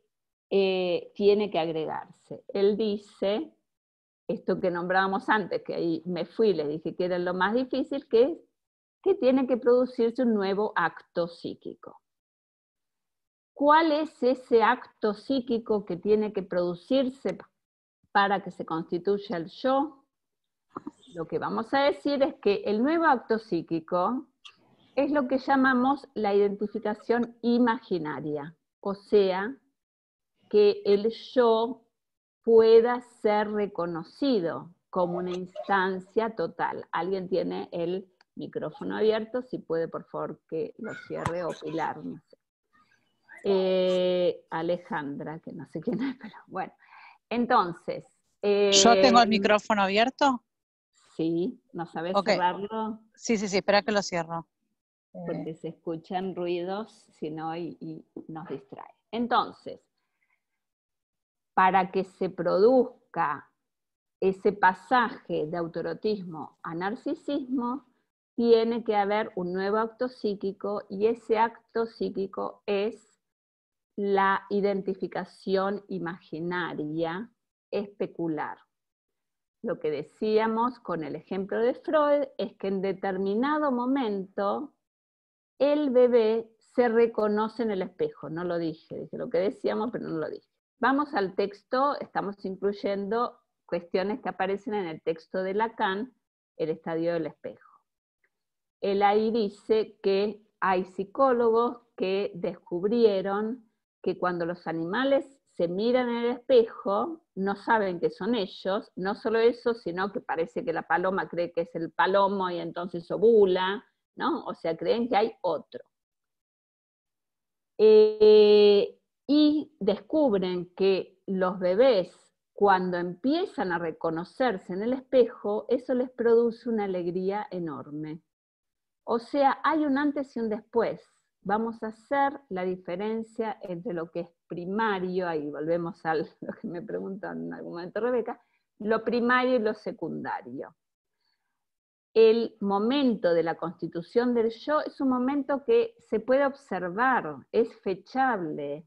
[SPEAKER 1] tiene que agregarse? Él dice, esto que nombrábamos antes, que ahí me fui, les dije que era lo más difícil, que es que tiene que producirse un nuevo acto psíquico. ¿Cuál es ese acto psíquico que tiene que producirse para que se constituya el yo? Lo que vamos a decir es que el nuevo acto psíquico es lo que llamamos la identificación imaginaria, o sea, que el yo pueda ser reconocido como una instancia total. ¿Alguien tiene el micrófono abierto? Si puede, por favor, que lo cierre, o Pilar, no sé. Alejandra, que no sé quién es, pero bueno. Entonces.
[SPEAKER 2] ¿Yo tengo el micrófono abierto?
[SPEAKER 1] Sí, ¿no sabes cerrarlo?
[SPEAKER 2] Sí, espera que lo cierro.
[SPEAKER 1] Porque se escuchan ruidos, si no, y nos distrae. Entonces, para que se produzca ese pasaje de autoerotismo a narcisismo, tiene que haber un nuevo acto psíquico, y ese acto psíquico es la identificación imaginaria especular. Lo que decíamos con el ejemplo de Freud es que en determinado momento el bebé se reconoce en el espejo. No lo dije lo que decíamos, pero no lo dije. Vamos al texto, estamos incluyendo cuestiones que aparecen en el texto de Lacan, el estadio del espejo. Él ahí dice que hay psicólogos que descubrieron que cuando los animales se miran en el espejo, no saben que son ellos, no solo eso, sino que parece que la paloma cree que es el palomo y entonces ovula, ¿no? O sea, creen que hay otro. Y descubren que los bebés, cuando empiezan a reconocerse en el espejo, eso les produce una alegría enorme. O sea, hay un antes y un después. Vamos a hacer la diferencia entre lo que es primario, ahí volvemos a lo que me preguntan en algún momento Rebeca, lo primario y lo secundario. El momento de la constitución del yo es un momento que se puede observar, es fechable,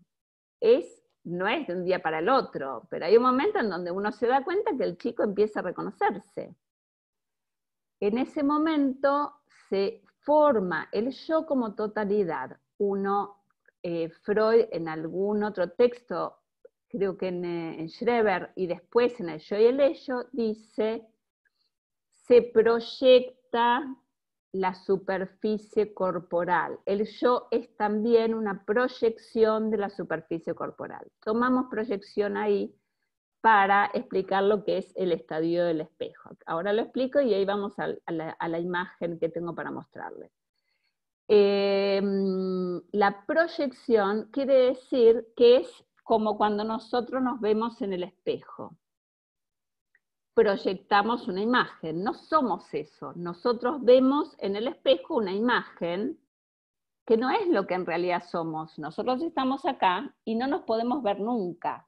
[SPEAKER 1] no es de un día para el otro, pero hay un momento en donde uno se da cuenta que el chico empieza a reconocerse. En ese momento se forma el yo como totalidad. Freud en algún otro texto, creo que en Schreber, y después en el yo y el ello, dice: se proyecta la superficie corporal. El yo es también una proyección de la superficie corporal. Tomamos proyección ahí para explicar lo que es el estadio del espejo. Ahora lo explico y ahí vamos a la imagen que tengo para mostrarles. La proyección quiere decir que es como cuando nosotros nos vemos en el espejo. Proyectamos una imagen, no somos eso. Nosotros vemos en el espejo una imagen que no es lo que en realidad somos. Nosotros estamos acá y no nos podemos ver nunca.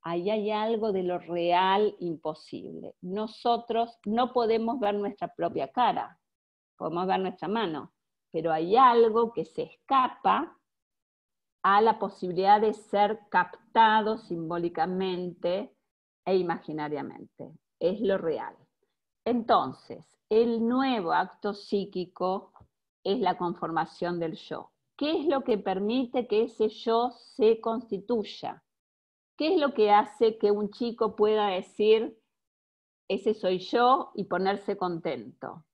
[SPEAKER 1] Ahí hay algo de lo real imposible. Nosotros no podemos ver nuestra propia cara, podemos ver nuestra mano, pero hay algo que se escapa a la posibilidad de ser captado simbólicamente e imaginariamente. Es lo real. Entonces, el nuevo acto psíquico es la conformación del yo. ¿Qué es lo que permite que ese yo se constituya? ¿Qué es lo que hace que un chico pueda decir, ese soy yo, y ponerse contento?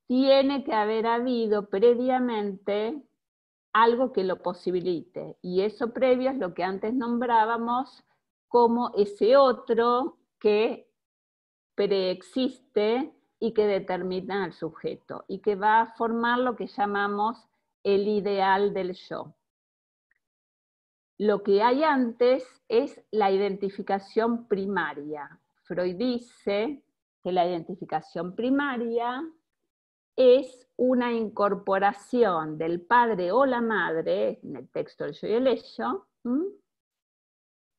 [SPEAKER 1] Tiene que haber habido previamente algo que lo posibilite, y eso previo es lo que antes nombrábamos como ese otro que preexiste y que determina al sujeto, y que va a formar lo que llamamos el ideal del yo. Lo que hay antes es la identificación primaria. Freud dice que la identificación primaria es una incorporación del padre o la madre, en el texto del yo y el ello,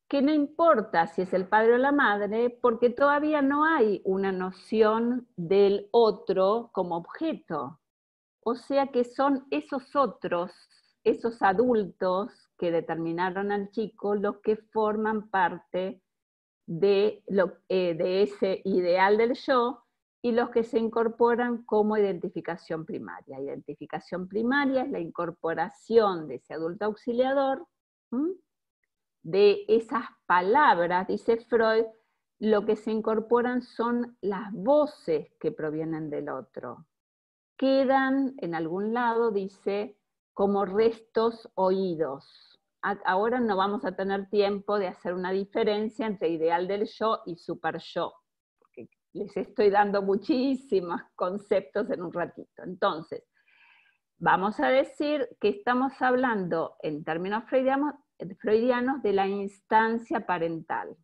[SPEAKER 1] que no importa si es el padre o la madre, porque todavía no hay una noción del otro como objeto. O sea que son esos otros, esos adultos que determinaron al chico, los que forman parte de ese ideal del yo, y los que se incorporan como identificación primaria. Identificación primaria es la incorporación de ese adulto auxiliador, de esas palabras, dice Freud, lo que se incorporan son las voces que provienen del otro. Quedan en algún lado, dice, como restos oídos. Ahora no vamos a tener tiempo de hacer una diferencia entre ideal del yo y super yo, porque les estoy dando muchísimos conceptos en un ratito. Entonces, vamos a decir que estamos hablando en términos freudianos de la instancia parental.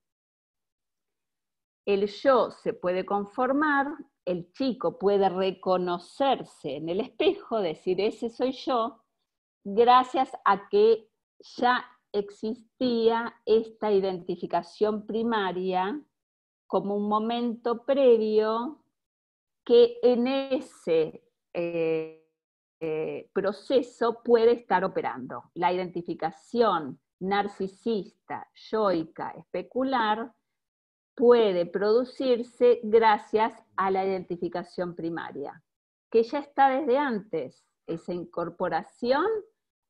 [SPEAKER 1] El yo se puede conformar, el chico puede reconocerse en el espejo, decir ese soy yo, gracias a que ya existía esta identificación primaria como un momento previo que en ese proceso puede estar operando. La identificación narcisista, yoica, especular, puede producirse gracias a la identificación primaria, que ya está desde antes. Esa incorporación,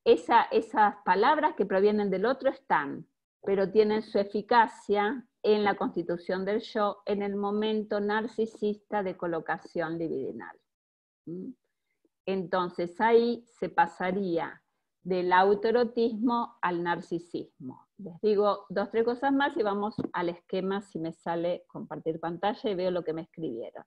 [SPEAKER 1] esas palabras que provienen del otro están, pero tienen su eficacia en la constitución del yo en el momento narcisista de colocación libidinal. Entonces ahí se pasaría del autoerotismo al narcisismo. Les digo 2 o 3 cosas más y vamos al esquema, si me sale compartir pantalla y veo lo que me escribieron.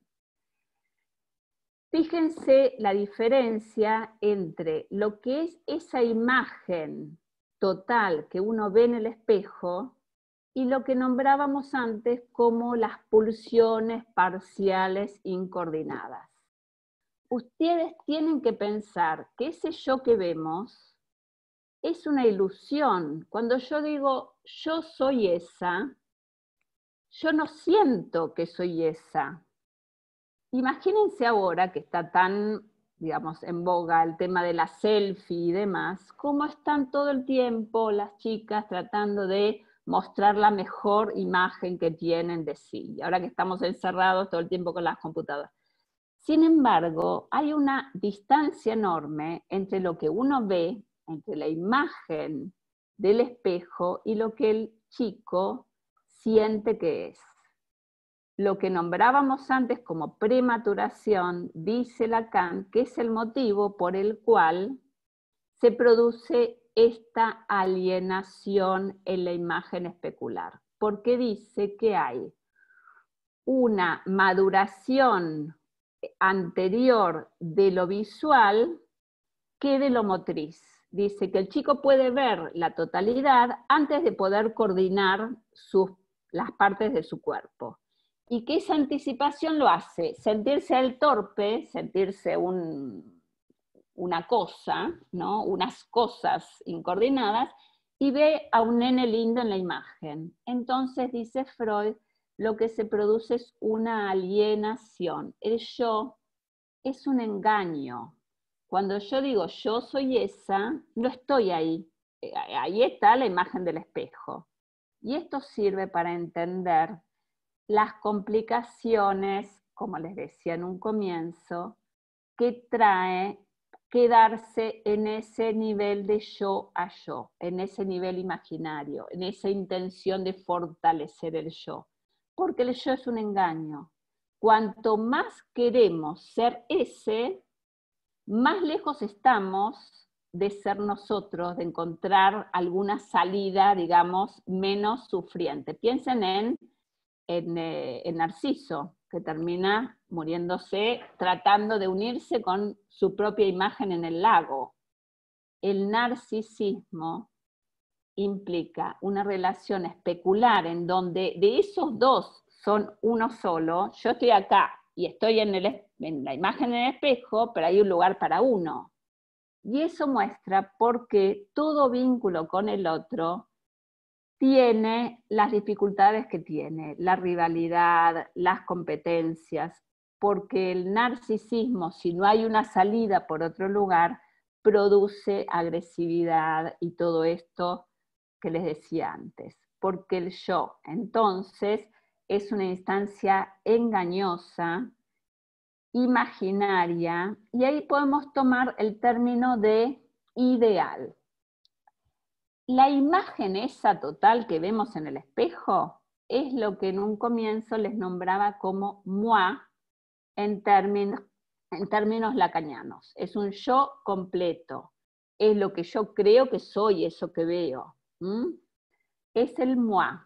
[SPEAKER 1] Fíjense la diferencia entre lo que es esa imagen total que uno ve en el espejo y lo que nombrábamos antes como las pulsiones parciales incoordinadas. Ustedes tienen que pensar que ese yo que vemos es una ilusión. Cuando yo digo, yo soy esa, yo no siento que soy esa. Imagínense ahora que está tan, digamos, en boga el tema de la selfie y demás, cómo están todo el tiempo las chicas tratando de mostrar la mejor imagen que tienen de sí. Y ahora que estamos encerrados todo el tiempo con las computadoras. Sin embargo, hay una distancia enorme entre lo que uno ve, entre la imagen del espejo y lo que el chico siente que es. lo que nombrábamos antes como prematuración, dice Lacan que es el motivo por el cual se produce esta alienación en la imagen especular, porque dice que hay una maduración anterior de lo visual que de lo motriz. Dice que el chico puede ver la totalidad antes de poder coordinar las partes de su cuerpo. Y que esa anticipación lo hace sentirse el torpe, sentirse una cosa, ¿no? Unas cosas incoordinadas, y ve a un nene lindo en la imagen. Entonces, dice Freud, lo que se produce es una alienación. El yo es un engaño. Cuando yo digo yo soy esa, no estoy ahí. Ahí está la imagen del espejo. Y esto sirve para entender las complicaciones, como les decía en un comienzo, que trae quedarse en ese nivel de yo a yo, en ese nivel imaginario, en esa intención de fortalecer el yo. Porque el yo es un engaño. Cuanto más queremos ser ese, más lejos estamos de ser nosotros, de encontrar alguna salida, digamos, menos sufriente. Piensen en Narciso, que termina muriéndose tratando de unirse con su propia imagen en el lago. El narcisismo implica una relación especular en donde de esos dos son uno solo. Yo estoy acá y estoy en la imagen en el espejo, pero hay un lugar para uno. Y eso muestra por qué todo vínculo con el otro tiene las dificultades que tiene, la rivalidad, las competencias, porque el narcisismo, si no hay una salida por otro lugar, produce agresividad y todo esto que les decía antes. Porque el yo, entonces, es una instancia engañosa, imaginaria, y ahí podemos tomar el término de ideal. La imagen esa total que vemos en el espejo es lo que en un comienzo les nombraba como moi en términos lacanianos. Es un yo completo. Es lo que yo creo que soy, eso que veo. Es el moi.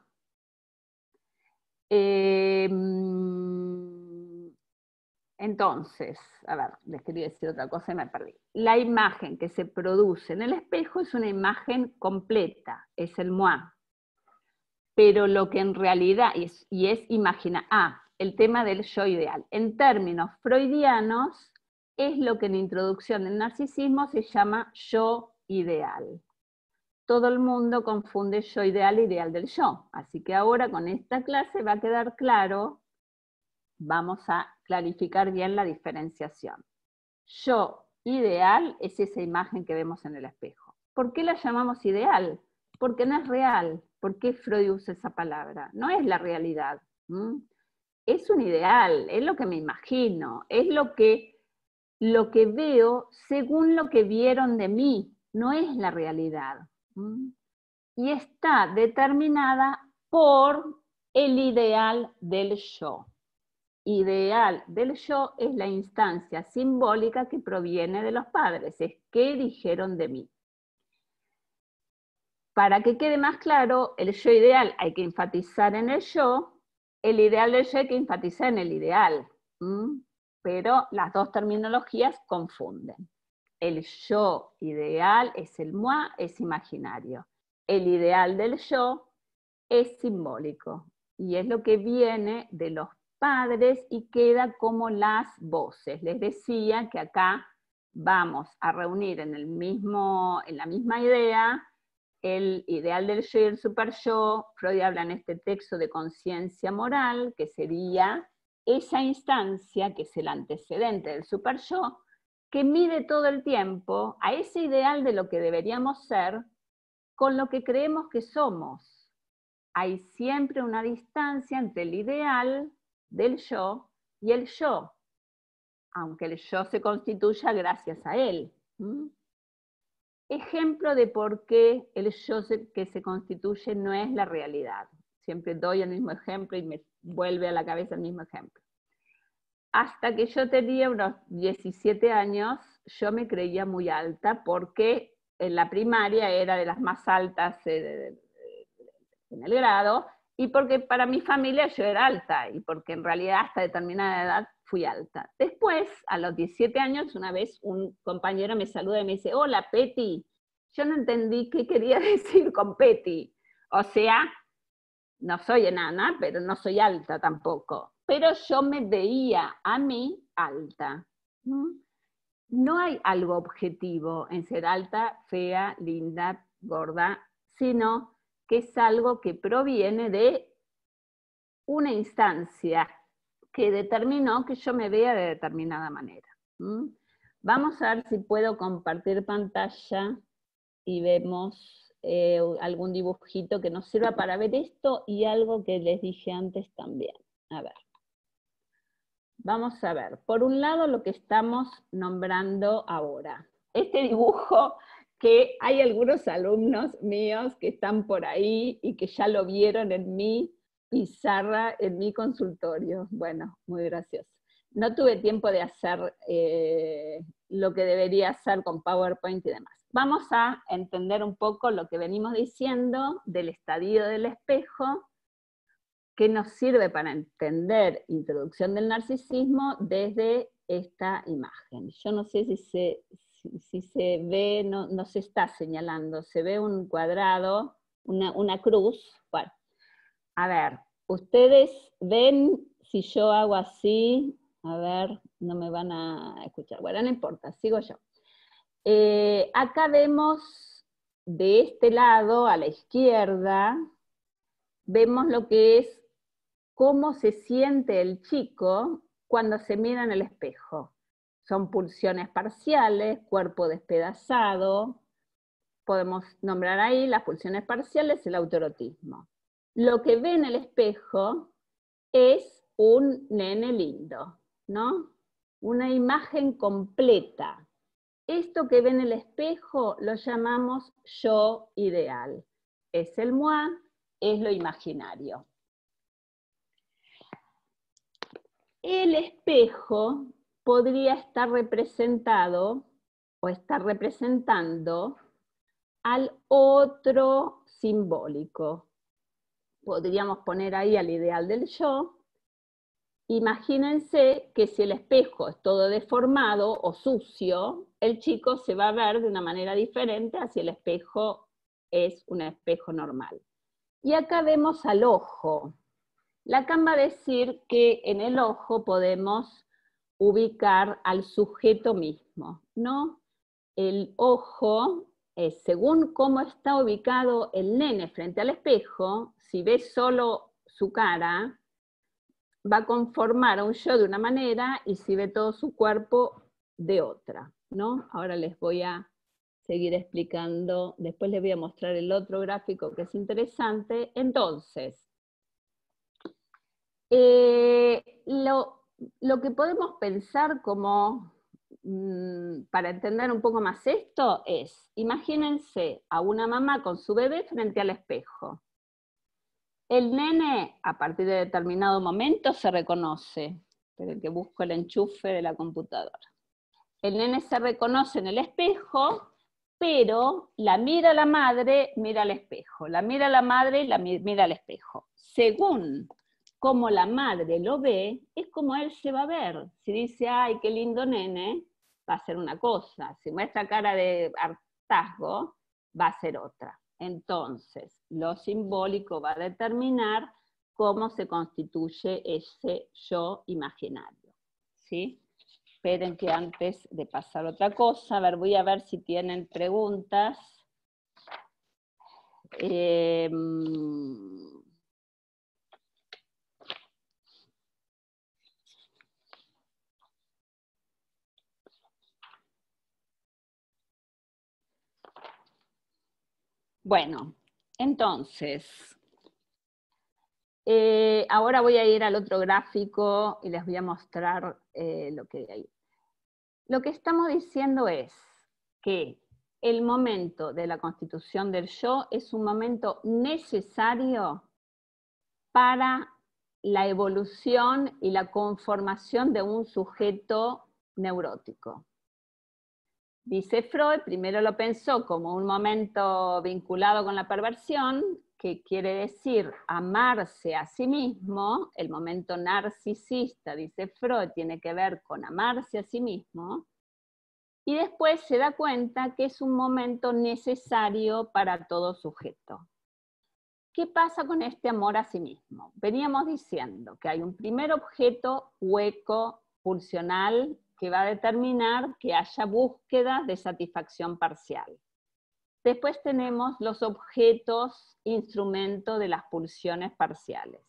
[SPEAKER 1] Entonces, a ver, les quería decir otra cosa y me perdí. La imagen que se produce en el espejo es una imagen completa, es el moi. Pero lo que en realidad es el tema del yo ideal. En términos freudianos, es lo que en introducción del narcisismo se llama yo ideal. Todo el mundo confunde yo ideal e ideal del yo. Así que ahora con esta clase va a quedar claro, vamos a clarificar bien la diferenciación. Yo ideal es esa imagen que vemos en el espejo. ¿Por qué la llamamos ideal? Porque no es real. ¿Por qué Freud usa esa palabra? No es la realidad. Es un ideal, es lo que me imagino, es lo que veo según lo que vieron de mí, no es la realidad. Y está determinada por el ideal del yo. Ideal del yo es la instancia simbólica que proviene de los padres, es qué dijeron de mí. Para que quede más claro, el yo ideal hay que enfatizar en el yo, el ideal del yo hay que enfatizar en el ideal, pero las dos terminologías confunden. El yo ideal es el moi, es imaginario. El ideal del yo es simbólico y es lo que viene de los padres y queda como las voces. Les decía que acá vamos a reunir en la misma idea el ideal del yo y el super yo. Freud habla en este texto de conciencia moral, que sería esa instancia que es el antecedente del super yo, que mide todo el tiempo a ese ideal de lo que deberíamos ser con lo que creemos que somos. Hay siempre una distancia entre el ideal del yo y el yo, aunque el yo se constituya gracias a él. Ejemplo de por qué el yo que se constituye no es la realidad, siempre doy el mismo ejemplo y me vuelve a la cabeza el mismo ejemplo. Hasta que yo tenía unos 17 años, yo me creía muy alta porque en la primaria era de las más altas en el grado, y porque para mi familia yo era alta, y porque en realidad hasta determinada edad fui alta. Después, a los 17 años, una vez un compañero me saluda y me dice, hola, Peti. Yo no entendí qué quería decir con Peti. O sea, no soy enana, pero no soy alta tampoco. Pero yo me veía a mí alta. No hay algo objetivo en ser alta, fea, linda, gorda, sino que es algo que proviene de una instancia que determinó que yo me vea de determinada manera. Vamos a ver si puedo compartir pantalla y vemos algún dibujito que nos sirva para ver esto y algo que les dije antes también. A ver. Vamos a ver, por un lado lo que estamos nombrando ahora. Este dibujo que hay algunos alumnos míos que están por ahí y que ya lo vieron en mi pizarra, en mi consultorio. Bueno, muy gracioso. No tuve tiempo de hacer lo que debería hacer con PowerPoint y demás. Vamos a entender un poco lo que venimos diciendo del estadio del espejo, que nos sirve para entender introducción del narcisismo desde esta imagen. Yo no sé si se ve, no se está señalando, se ve un cuadrado, una cruz. Bueno, a ver, ustedes ven si yo hago así, a ver, no me van a escuchar. Bueno, no importa, sigo yo. Acá vemos de este lado, a la izquierda, vemos lo que es cómo se siente el chico cuando se mira en el espejo. Son pulsiones parciales, cuerpo despedazado, podemos nombrar ahí las pulsiones parciales, el autoerotismo. Lo que ve en el espejo es un nene lindo, ¿no? Una imagen completa. Esto que ve en el espejo lo llamamos yo ideal. Es el moi, es lo imaginario. El espejo podría estar representado o estar representando al otro simbólico. Podríamos poner ahí al ideal del yo. Imagínense que si el espejo es todo deformado o sucio, el chico se va a ver de una manera diferente a si el espejo es un espejo normal. Y acá vemos al ojo. Lacan va a decir que en el ojo podemos ubicar al sujeto mismo, ¿no? El ojo, según cómo está ubicado el nene frente al espejo, si ve solo su cara, va a conformar a un yo de una manera y si ve todo su cuerpo, de otra, ¿no? Ahora les voy a seguir explicando, después les voy a mostrar el otro gráfico que es interesante. Entonces, lo que podemos pensar como, para entender un poco más esto, es, imagínense a una mamá con su bebé frente al espejo. El nene, a partir de determinado momento, se reconoce, pero que busco el enchufe de la computadora. El nene se reconoce en el espejo, pero la mira la madre, mira al espejo. La mira la madre y la mira al espejo. Según como la madre lo ve, es como él se va a ver. Si dice, ay, qué lindo nene, va a ser una cosa. Si muestra cara de hartazgo, va a ser otra. Entonces, lo simbólico va a determinar cómo se constituye ese yo imaginario. ¿Sí? Esperen que antes de pasar otra cosa, a ver, voy a ver si tienen preguntas. Bueno, entonces, ahora voy a ir al otro gráfico y les voy a mostrar lo que hay. Lo que estamos diciendo es que el momento de la constitución del yo es un momento necesario para la evolución y la conformación de un sujeto neurótico. Dice Freud, primero lo pensó como un momento vinculado con la perversión, que quiere decir amarse a sí mismo. El momento narcisista, dice Freud, tiene que ver con amarse a sí mismo, y después se da cuenta que es un momento necesario para todo sujeto. ¿Qué pasa con este amor a sí mismo? Veníamos diciendo que hay un primer objeto hueco, pulsional, que va a determinar que haya búsqueda de satisfacción parcial. Después tenemos los objetos, instrumento de las pulsiones parciales.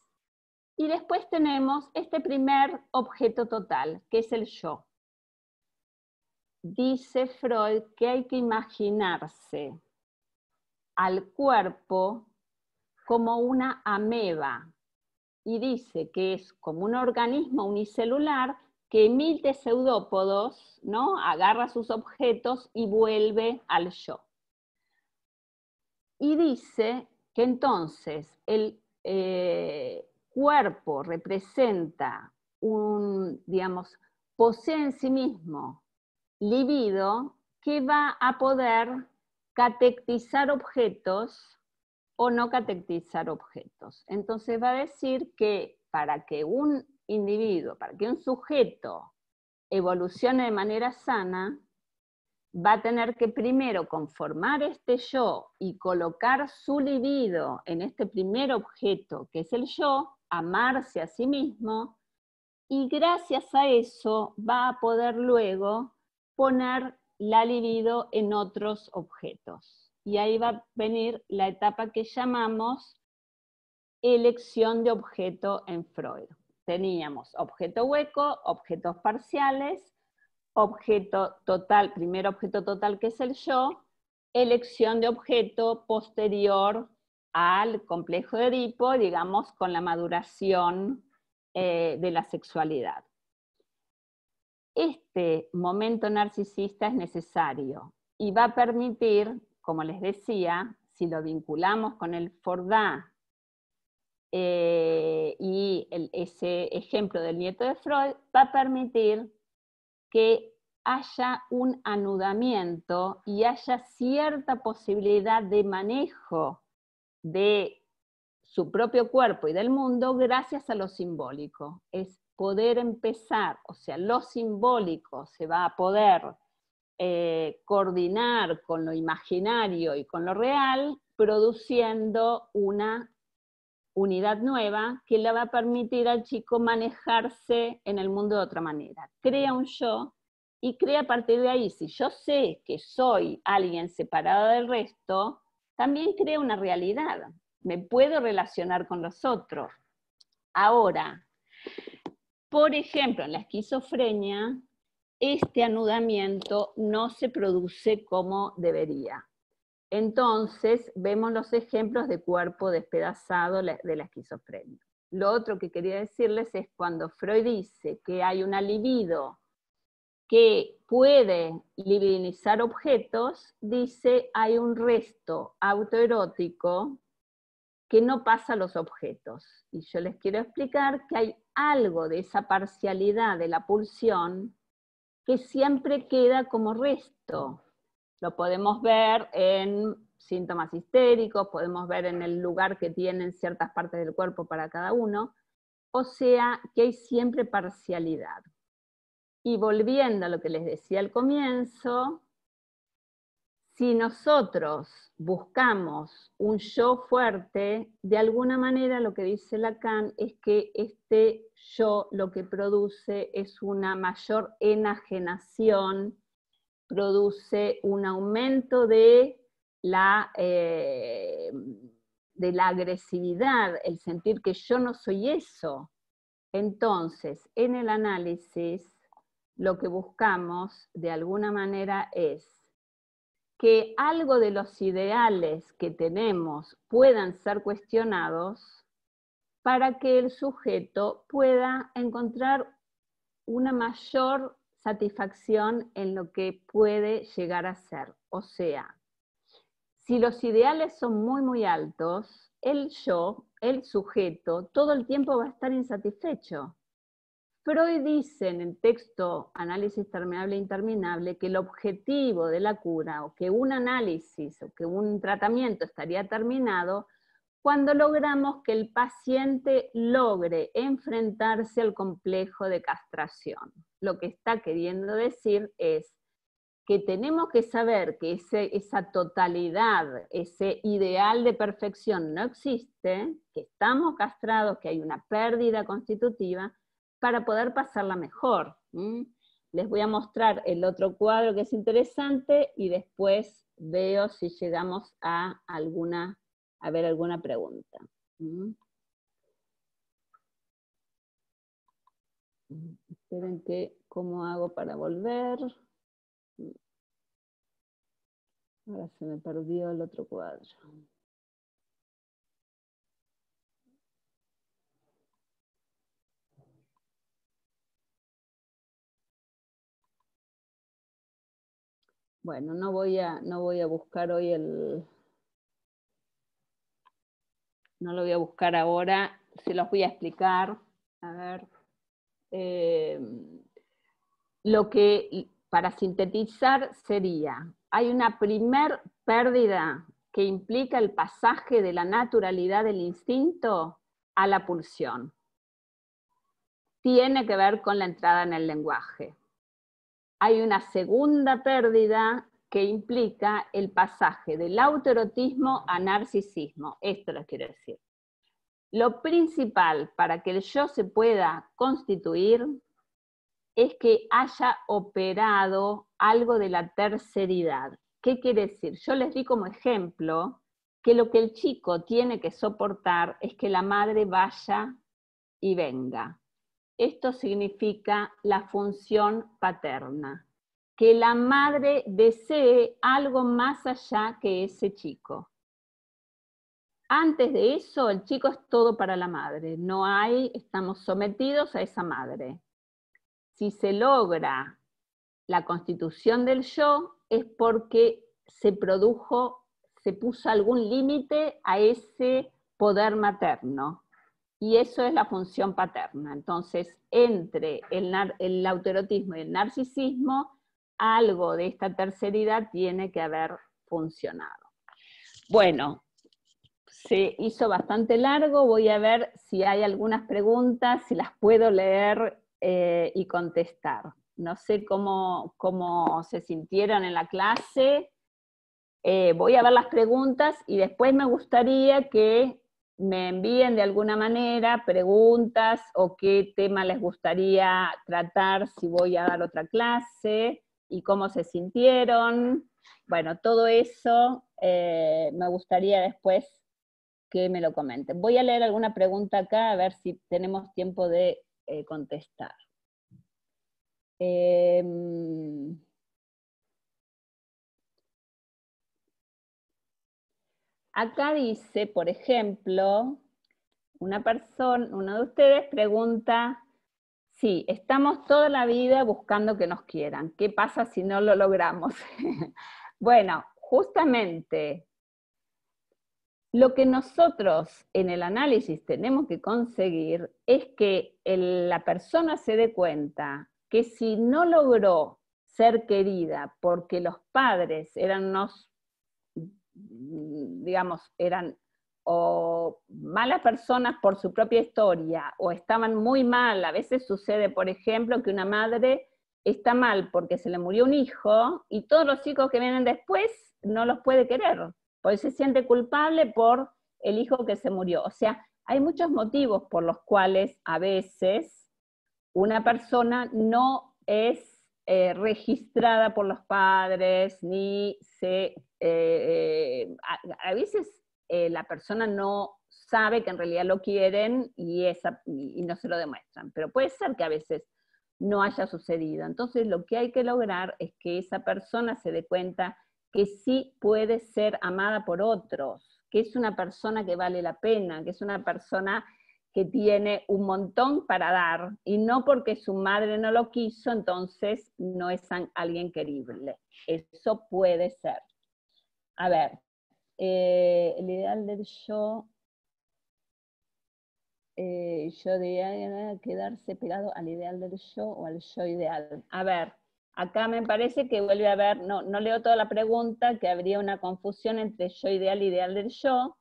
[SPEAKER 1] Y después tenemos este primer objeto total, que es el yo. Dice Freud que hay que imaginarse al cuerpo como una ameba, y dice que es como un organismo unicelular que emite pseudópodos, ¿no? Agarra sus objetos y vuelve al yo. Y dice que entonces el cuerpo representa posee en sí mismo libido que va a poder catectizar objetos o no catectizar objetos. Entonces va a decir que para que un individuo, para que un sujeto evolucione de manera sana, va a tener que primero conformar este yo y colocar su libido en este primer objeto, que es el yo, amarse a sí mismo, y gracias a eso va a poder luego poner la libido en otros objetos. Y ahí va a venir la etapa que llamamos elección de objeto en Freud. Teníamos objeto hueco, objetos parciales, objeto total, primer objeto total que es el yo, elección de objeto posterior al complejo de Edipo, digamos, con la maduración de la sexualidad. Este momento narcisista es necesario y va a permitir, como les decía, si lo vinculamos con el Fordá y ese ejemplo del nieto de Freud, va a permitir que haya un anudamiento y haya cierta posibilidad de manejo de su propio cuerpo y del mundo gracias a lo simbólico. Es poder empezar, o sea, lo simbólico se va a poder coordinar con lo imaginario y con lo real, produciendo una unidad nueva que le va a permitir al chico manejarse en el mundo de otra manera. Crea un yo y crea a partir de ahí. Si yo sé que soy alguien separado del resto, también crea una realidad. Me puedo relacionar con los otros. Ahora, por ejemplo, en la esquizofrenia, este anudamiento no se produce como debería. Entonces, vemos los ejemplos de cuerpo despedazado de la esquizofrenia. Lo otro que quería decirles es cuando Freud dice que hay una libido que puede libidinizar objetos, dice hay un resto autoerótico que no pasa a los objetos. Y yo les quiero explicar que hay algo de esa parcialidad de la pulsión que siempre queda como resto. Lo podemos ver en síntomas histéricos, podemos ver en el lugar que tienen ciertas partes del cuerpo para cada uno, o sea que hay siempre parcialidad. Y volviendo a lo que les decía al comienzo, si nosotros buscamos un yo fuerte, de alguna manera lo que dice Lacan es que este yo lo que produce es una mayor enajenación, produce un aumento de la agresividad, el sentir que yo no soy eso. Entonces, en el análisis, lo que buscamos de alguna manera es que algo de los ideales que tenemos puedan ser cuestionados para que el sujeto pueda encontrar una mayor satisfacción en lo que puede llegar a ser. O sea, Si los ideales son muy, muy altos, el yo, el sujeto, todo el tiempo va a estar insatisfecho. Freud dice en el texto Análisis Terminable e Interminable que el objetivo de la cura, o que un análisis, o que un tratamiento estaría terminado, cuando logramos que el paciente logre enfrentarse al complejo de castración. Lo que está queriendo decir es que tenemos que saber que esa totalidad, ese ideal de perfección no existe, que estamos castrados, que hay una pérdida constitutiva, para poder pasarla mejor. Les voy a mostrar el otro cuadro que es interesante y después veo si llegamos a ver alguna pregunta. Esperen que, ¿cómo hago para volver? Ahora se me perdió el otro cuadro. Bueno, no voy a buscar hoy no lo voy a buscar ahora, se los voy a explicar. A ver. Lo que, para sintetizar, sería, hay una primer pérdida que implica el pasaje de la naturalidad del instinto a la pulsión. Tiene que ver con la entrada en el lenguaje. Hay una segunda pérdida que implica el pasaje del autoerotismo a narcisismo. Esto les quiero decir. Lo principal para que el yo se pueda constituir es que haya operado algo de la terceridad. ¿Qué quiere decir? Yo les di como ejemplo que lo que el chico tiene que soportar es que la madre vaya y venga. Esto significa la función paterna, que la madre desee algo más allá que ese chico. Antes de eso, el chico es todo para la madre, estamos sometidos a esa madre. Si se logra la constitución del yo, es porque se puso algún límite a ese poder materno. Y eso es la función paterna. Entonces, entre el autoerotismo y el narcisismo, algo de esta terceridad tiene que haber funcionado. Bueno, se hizo bastante largo, voy a ver si hay algunas preguntas, si las puedo leer y contestar. No sé cómo se sintieron en la clase. Voy a ver las preguntas y después me gustaría que me envíen de alguna manera preguntas o qué tema les gustaría tratar si voy a dar otra clase y cómo se sintieron. Bueno, todo eso me gustaría después que me lo comenten. Voy a leer alguna pregunta acá a ver si tenemos tiempo de contestar. Acá dice, por ejemplo, uno de ustedes pregunta, sí, estamos toda la vida buscando que nos quieran, ¿qué pasa si no lo logramos? Bueno, justamente lo que nosotros en el análisis tenemos que conseguir es que la persona se dé cuenta que si no logró ser querida porque los padres eran eran o malas personas por su propia historia, o estaban muy mal. A veces sucede, por ejemplo, que una madre está mal porque se le murió un hijo, y todos los hijos que vienen después no los puede querer, porque se siente culpable por el hijo que se murió. O sea, hay muchos motivos por los cuales a veces una persona no es registrada por los padres, ni a veces la persona no sabe que en realidad lo quieren y no se lo demuestran, pero puede ser que a veces no haya sucedido. Entonces lo que hay que lograr es que esa persona se dé cuenta que sí puede ser amada por otros, que es una persona que vale la pena, que es una persona que tiene un montón para dar, y no porque su madre no lo quiso, entonces no es alguien querible. Eso puede ser. A ver, el ideal del yo diría quedarse pegado al ideal del yo o al yo ideal. A ver, acá me parece que vuelve a haber, no leo toda la pregunta, que habría una confusión entre yo ideal y ideal del yo.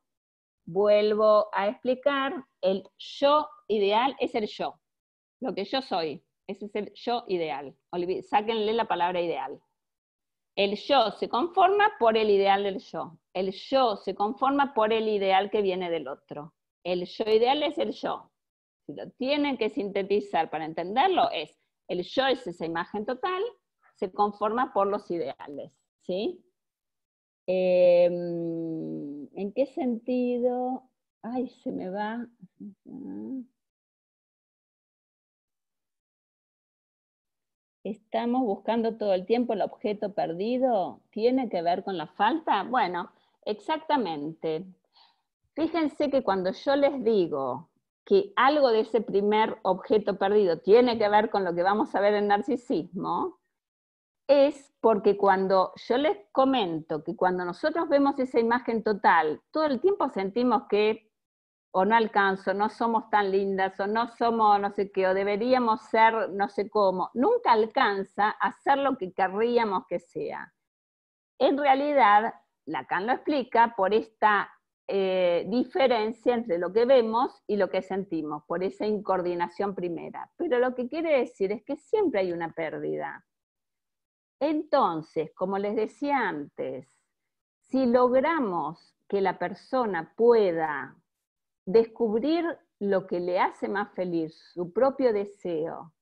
[SPEAKER 1] Vuelvo a explicar, el yo ideal es el yo, lo que yo soy, ese es el yo ideal. Sáquenle la palabra ideal. El yo se conforma por el ideal del yo. El yo se conforma por el ideal que viene del otro. El yo ideal es el yo. Si lo tienen que sintetizar para entenderlo, es el yo es esa imagen total, se conforma por los ideales. ¿Sí? ¿En qué sentido? Ay, se me va. ¿Estamos buscando todo el tiempo el objeto perdido? ¿Tiene que ver con la falta? Bueno, exactamente. Fíjense que cuando yo les digo que algo de ese primer objeto perdido tiene que ver con lo que vamos a ver en narcisismo, es porque cuando yo les comento que cuando nosotros vemos esa imagen total, todo el tiempo sentimos que o no alcanzo, no somos tan lindas, o no somos no sé qué, o deberíamos ser no sé cómo, nunca alcanza a ser lo que querríamos que sea. En realidad, Lacan lo explica por esta diferencia entre lo que vemos y lo que sentimos, por esa incoordinación primera. Pero lo que quiere decir es que siempre hay una pérdida. Entonces, como les decía antes, si logramos que la persona pueda descubrir lo que le hace más feliz, su propio deseo,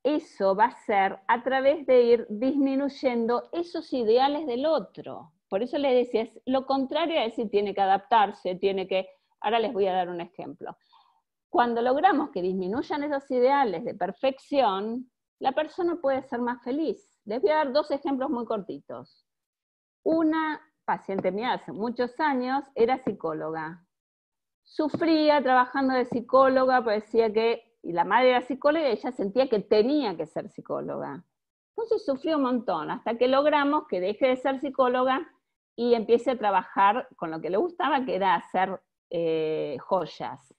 [SPEAKER 1] eso va a ser a través de ir disminuyendo esos ideales del otro. Por eso les decía, es lo contrario a decir tiene que adaptarse, tiene que... Ahora les voy a dar un ejemplo. Cuando logramos que disminuyan esos ideales de perfección, la persona puede ser más feliz. Les voy a dar dos ejemplos muy cortitos. Una paciente mía hace muchos años era psicóloga. Sufría trabajando de psicóloga, pues decía que, y la madre era psicóloga y ella sentía que tenía que ser psicóloga. Entonces sufrió un montón, hasta que logramos que deje de ser psicóloga y empiece a trabajar con lo que le gustaba, que era hacer joyas.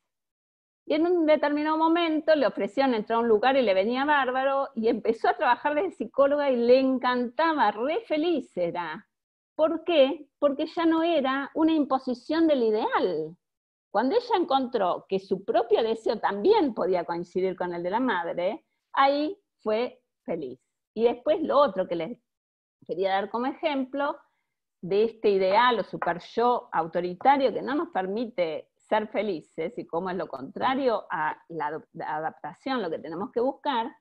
[SPEAKER 1] Y en un determinado momento le ofrecieron entrar a un lugar y le venía bárbaro, y empezó a trabajar de psicóloga y le encantaba, re feliz era. ¿Por qué? Porque ya no era una imposición del ideal. Cuando ella encontró que su propio deseo también podía coincidir con el de la madre, ahí fue feliz. Y después lo otro que les quería dar como ejemplo de este ideal o super yo autoritario que no nos permite ser felices y cómo es lo contrario a la adaptación, lo que tenemos que buscar.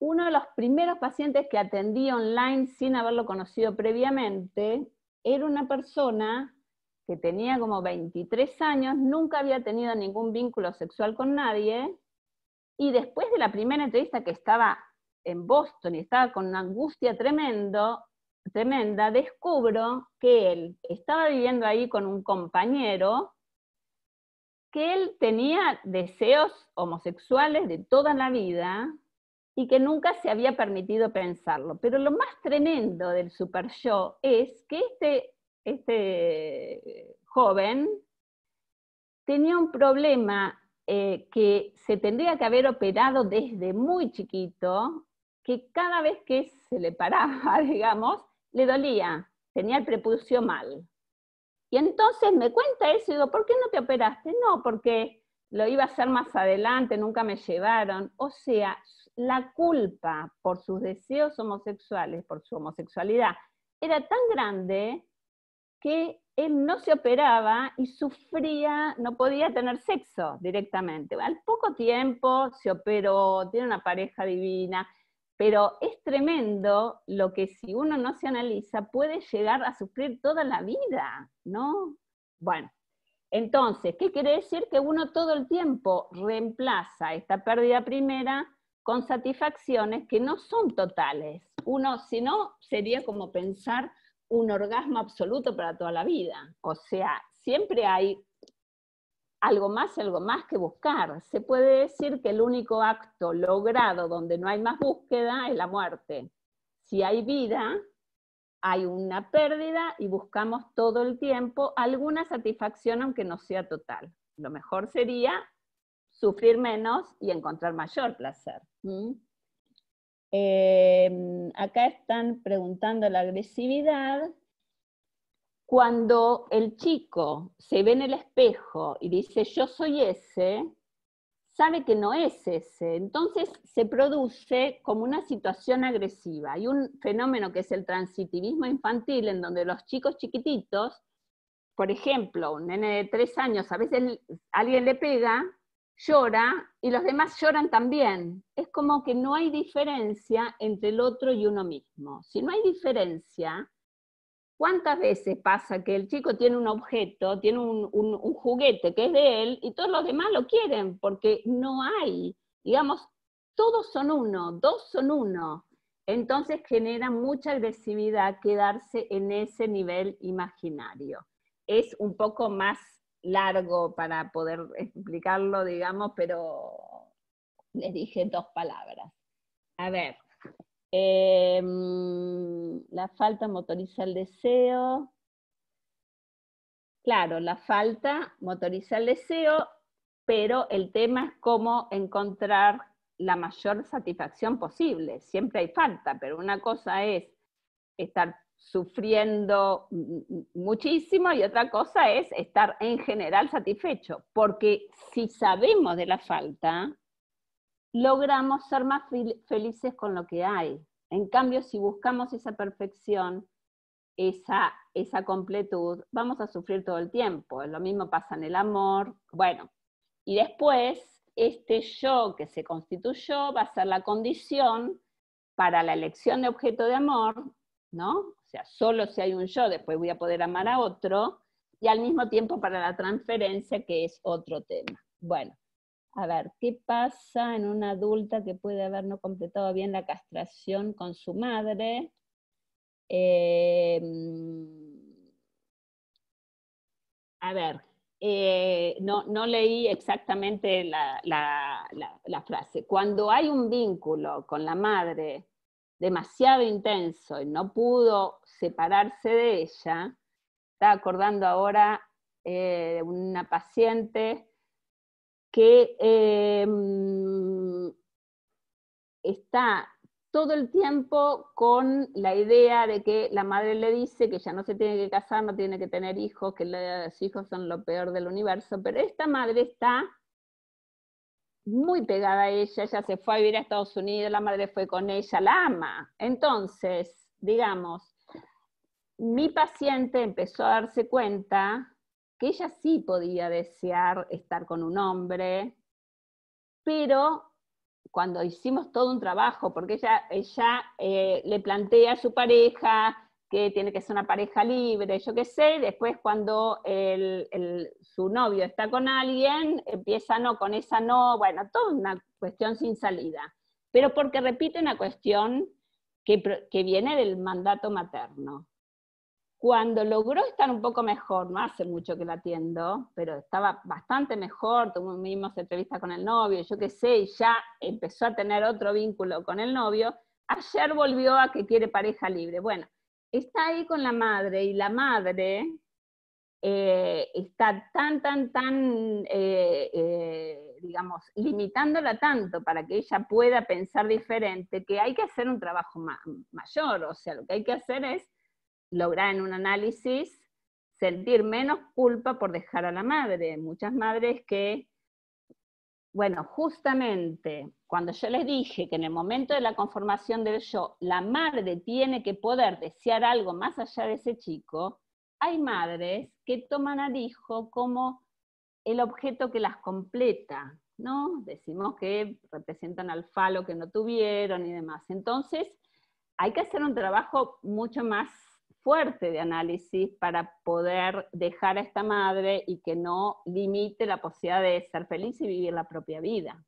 [SPEAKER 1] Uno de los primeros pacientes que atendí online sin haberlo conocido previamente era una persona que tenía como 23 años, nunca había tenido ningún vínculo sexual con nadie, y después de la primera entrevista que estaba en Boston y estaba con una angustia tremenda, descubro que él estaba viviendo ahí con un compañero, que él tenía deseos homosexuales de toda la vida y que nunca se había permitido pensarlo. Pero lo más tremendo del super yo es que este joven tenía un problema que se tendría que haber operado desde muy chiquito, que cada vez que se le paraba, digamos, le dolía, tenía el prepucio mal. Y entonces me cuenta eso y digo, ¿por qué no te operaste? No, porque lo iba a hacer más adelante, nunca me llevaron. O sea, la culpa por sus deseos homosexuales, por su homosexualidad, era tan grande que él no se operaba y sufría, no podía tener sexo directamente. Al poco tiempo se operó, tiene una pareja divina, pero es tremendo lo que si uno no se analiza puede llegar a sufrir toda la vida, ¿no? Bueno, entonces, ¿qué quiere decir? Que uno todo el tiempo reemplaza esta pérdida primera con satisfacciones que no son totales. Uno, si no, sería como pensar un orgasmo absoluto para toda la vida. O sea, siempre hay algo más que buscar. Se puede decir que el único acto logrado donde no hay más búsqueda es la muerte. Si hay vida, hay una pérdida y buscamos todo el tiempo alguna satisfacción aunque no sea total. Lo mejor sería sufrir menos y encontrar mayor placer. Acá están preguntando la agresividad. Cuando el chico se ve en el espejo y dice yo soy ese, sabe que no es ese, entonces se produce como una situación agresiva. Hay un fenómeno que es el transitivismo infantil, en donde los chicos chiquititos, por ejemplo, un nene de 3 años, a veces alguien le pega, llora, y los demás lloran también. Es como que no hay diferencia entre el otro y uno mismo. Si no hay diferencia, ¿cuántas veces pasa que el chico tiene un objeto, tiene un juguete que es de él y todos los demás lo quieren? Porque no hay, digamos, todos son uno, dos son uno. Entonces genera mucha agresividad quedarse en ese nivel imaginario. Es un poco más largo para poder explicarlo, digamos, pero les dije 2 palabras. A ver. La falta motoriza el deseo. Claro, la falta motoriza el deseo, pero el tema es cómo encontrar la mayor satisfacción posible. Siempre hay falta, pero una cosa es estar sufriendo muchísimo y otra cosa es estar en general satisfecho, porque si sabemos de la falta, logramos ser más felices con lo que hay. En cambio, si buscamos esa perfección, esa completud, vamos a sufrir todo el tiempo. Lo mismo pasa en el amor. Bueno, y después, este yo que se constituyó va a ser la condición para la elección de objeto de amor, ¿no? O sea, solo si hay un yo, después voy a poder amar a otro, y al mismo tiempo para la transferencia, que es otro tema. Bueno. A ver, ¿qué pasa en una adulta que puede haber no completado bien la castración con su madre? A ver, no leí exactamente la frase. Cuando hay un vínculo con la madre demasiado intenso y no pudo separarse de ella, estaba acordando ahora de una paciente que está todo el tiempo con la idea de que la madre le dice que ya no se tiene que casar, no tiene que tener hijos, que los hijos son lo peor del universo, pero esta madre está muy pegada a ella, ella se fue a vivir a Estados Unidos, la madre fue con ella, la ama. Entonces, digamos, mi paciente empezó a darse cuenta que ella sí podía desear estar con un hombre, pero cuando hicimos todo un trabajo, porque ella le plantea a su pareja que tiene que ser una pareja libre, yo qué sé, después cuando su novio está con alguien, empieza no, con esa no, bueno, toda una cuestión sin salida, pero porque repite una cuestión que viene del mandato materno. Cuando logró estar un poco mejor, no hace mucho que la atiendo, pero estaba bastante mejor, tuvimos entrevistas con el novio, yo qué sé, y ya empezó a tener otro vínculo con el novio, ayer volvió a que quiere pareja libre. Bueno, está ahí con la madre, y la madre está digamos, limitándola tanto para que ella pueda pensar diferente, que hay que hacer un trabajo mayor, o sea, lo que hay que hacer es lograr en un análisis sentir menos culpa por dejar a la madre. Muchas madres que, bueno, justamente cuando yo les dije que en el momento de la conformación del yo, la madre tiene que poder desear algo más allá de ese chico, hay madres que toman al hijo como el objeto que las completa, ¿no? Decimos que representan al falo que no tuvieron y demás. Entonces, hay que hacer un trabajo mucho más fuerte de análisis para poder dejar a esta madre y que no limite la posibilidad de ser feliz y vivir la propia vida.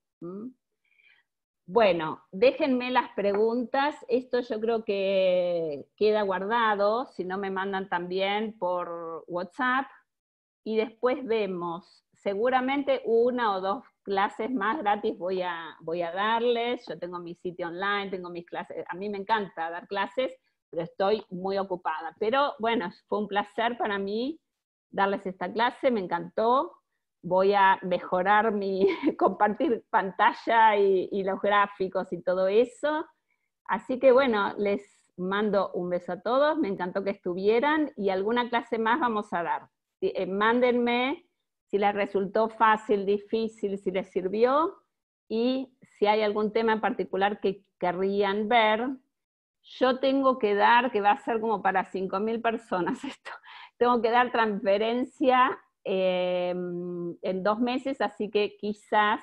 [SPEAKER 1] Bueno, déjenme las preguntas. Esto yo creo que queda guardado, si no me mandan también por WhatsApp, y después vemos, seguramente 1 o 2 clases más gratis voy a darles. Yo tengo mi sitio online, tengo mis clases, a mí me encanta dar clases, pero estoy muy ocupada. Pero bueno, fue un placer para mí darles esta clase, me encantó. Voy a mejorar mi compartir pantalla y los gráficos y todo eso. Así que bueno, les mando un beso a todos, me encantó que estuvieran y alguna clase más vamos a dar. Mándenme si les resultó fácil, difícil, si les sirvió y si hay algún tema en particular que querrían ver. Yo tengo que dar, que va a ser como para 5.000 personas esto, tengo que dar transferencia en 2 meses, así que quizás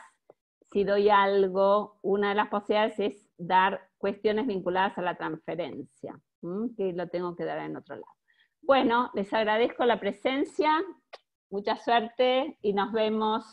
[SPEAKER 1] si doy algo, una de las posibilidades es dar cuestiones vinculadas a la transferencia, que lo tengo que dar en otro lado. Bueno, les agradezco la presencia, mucha suerte y nos vemos.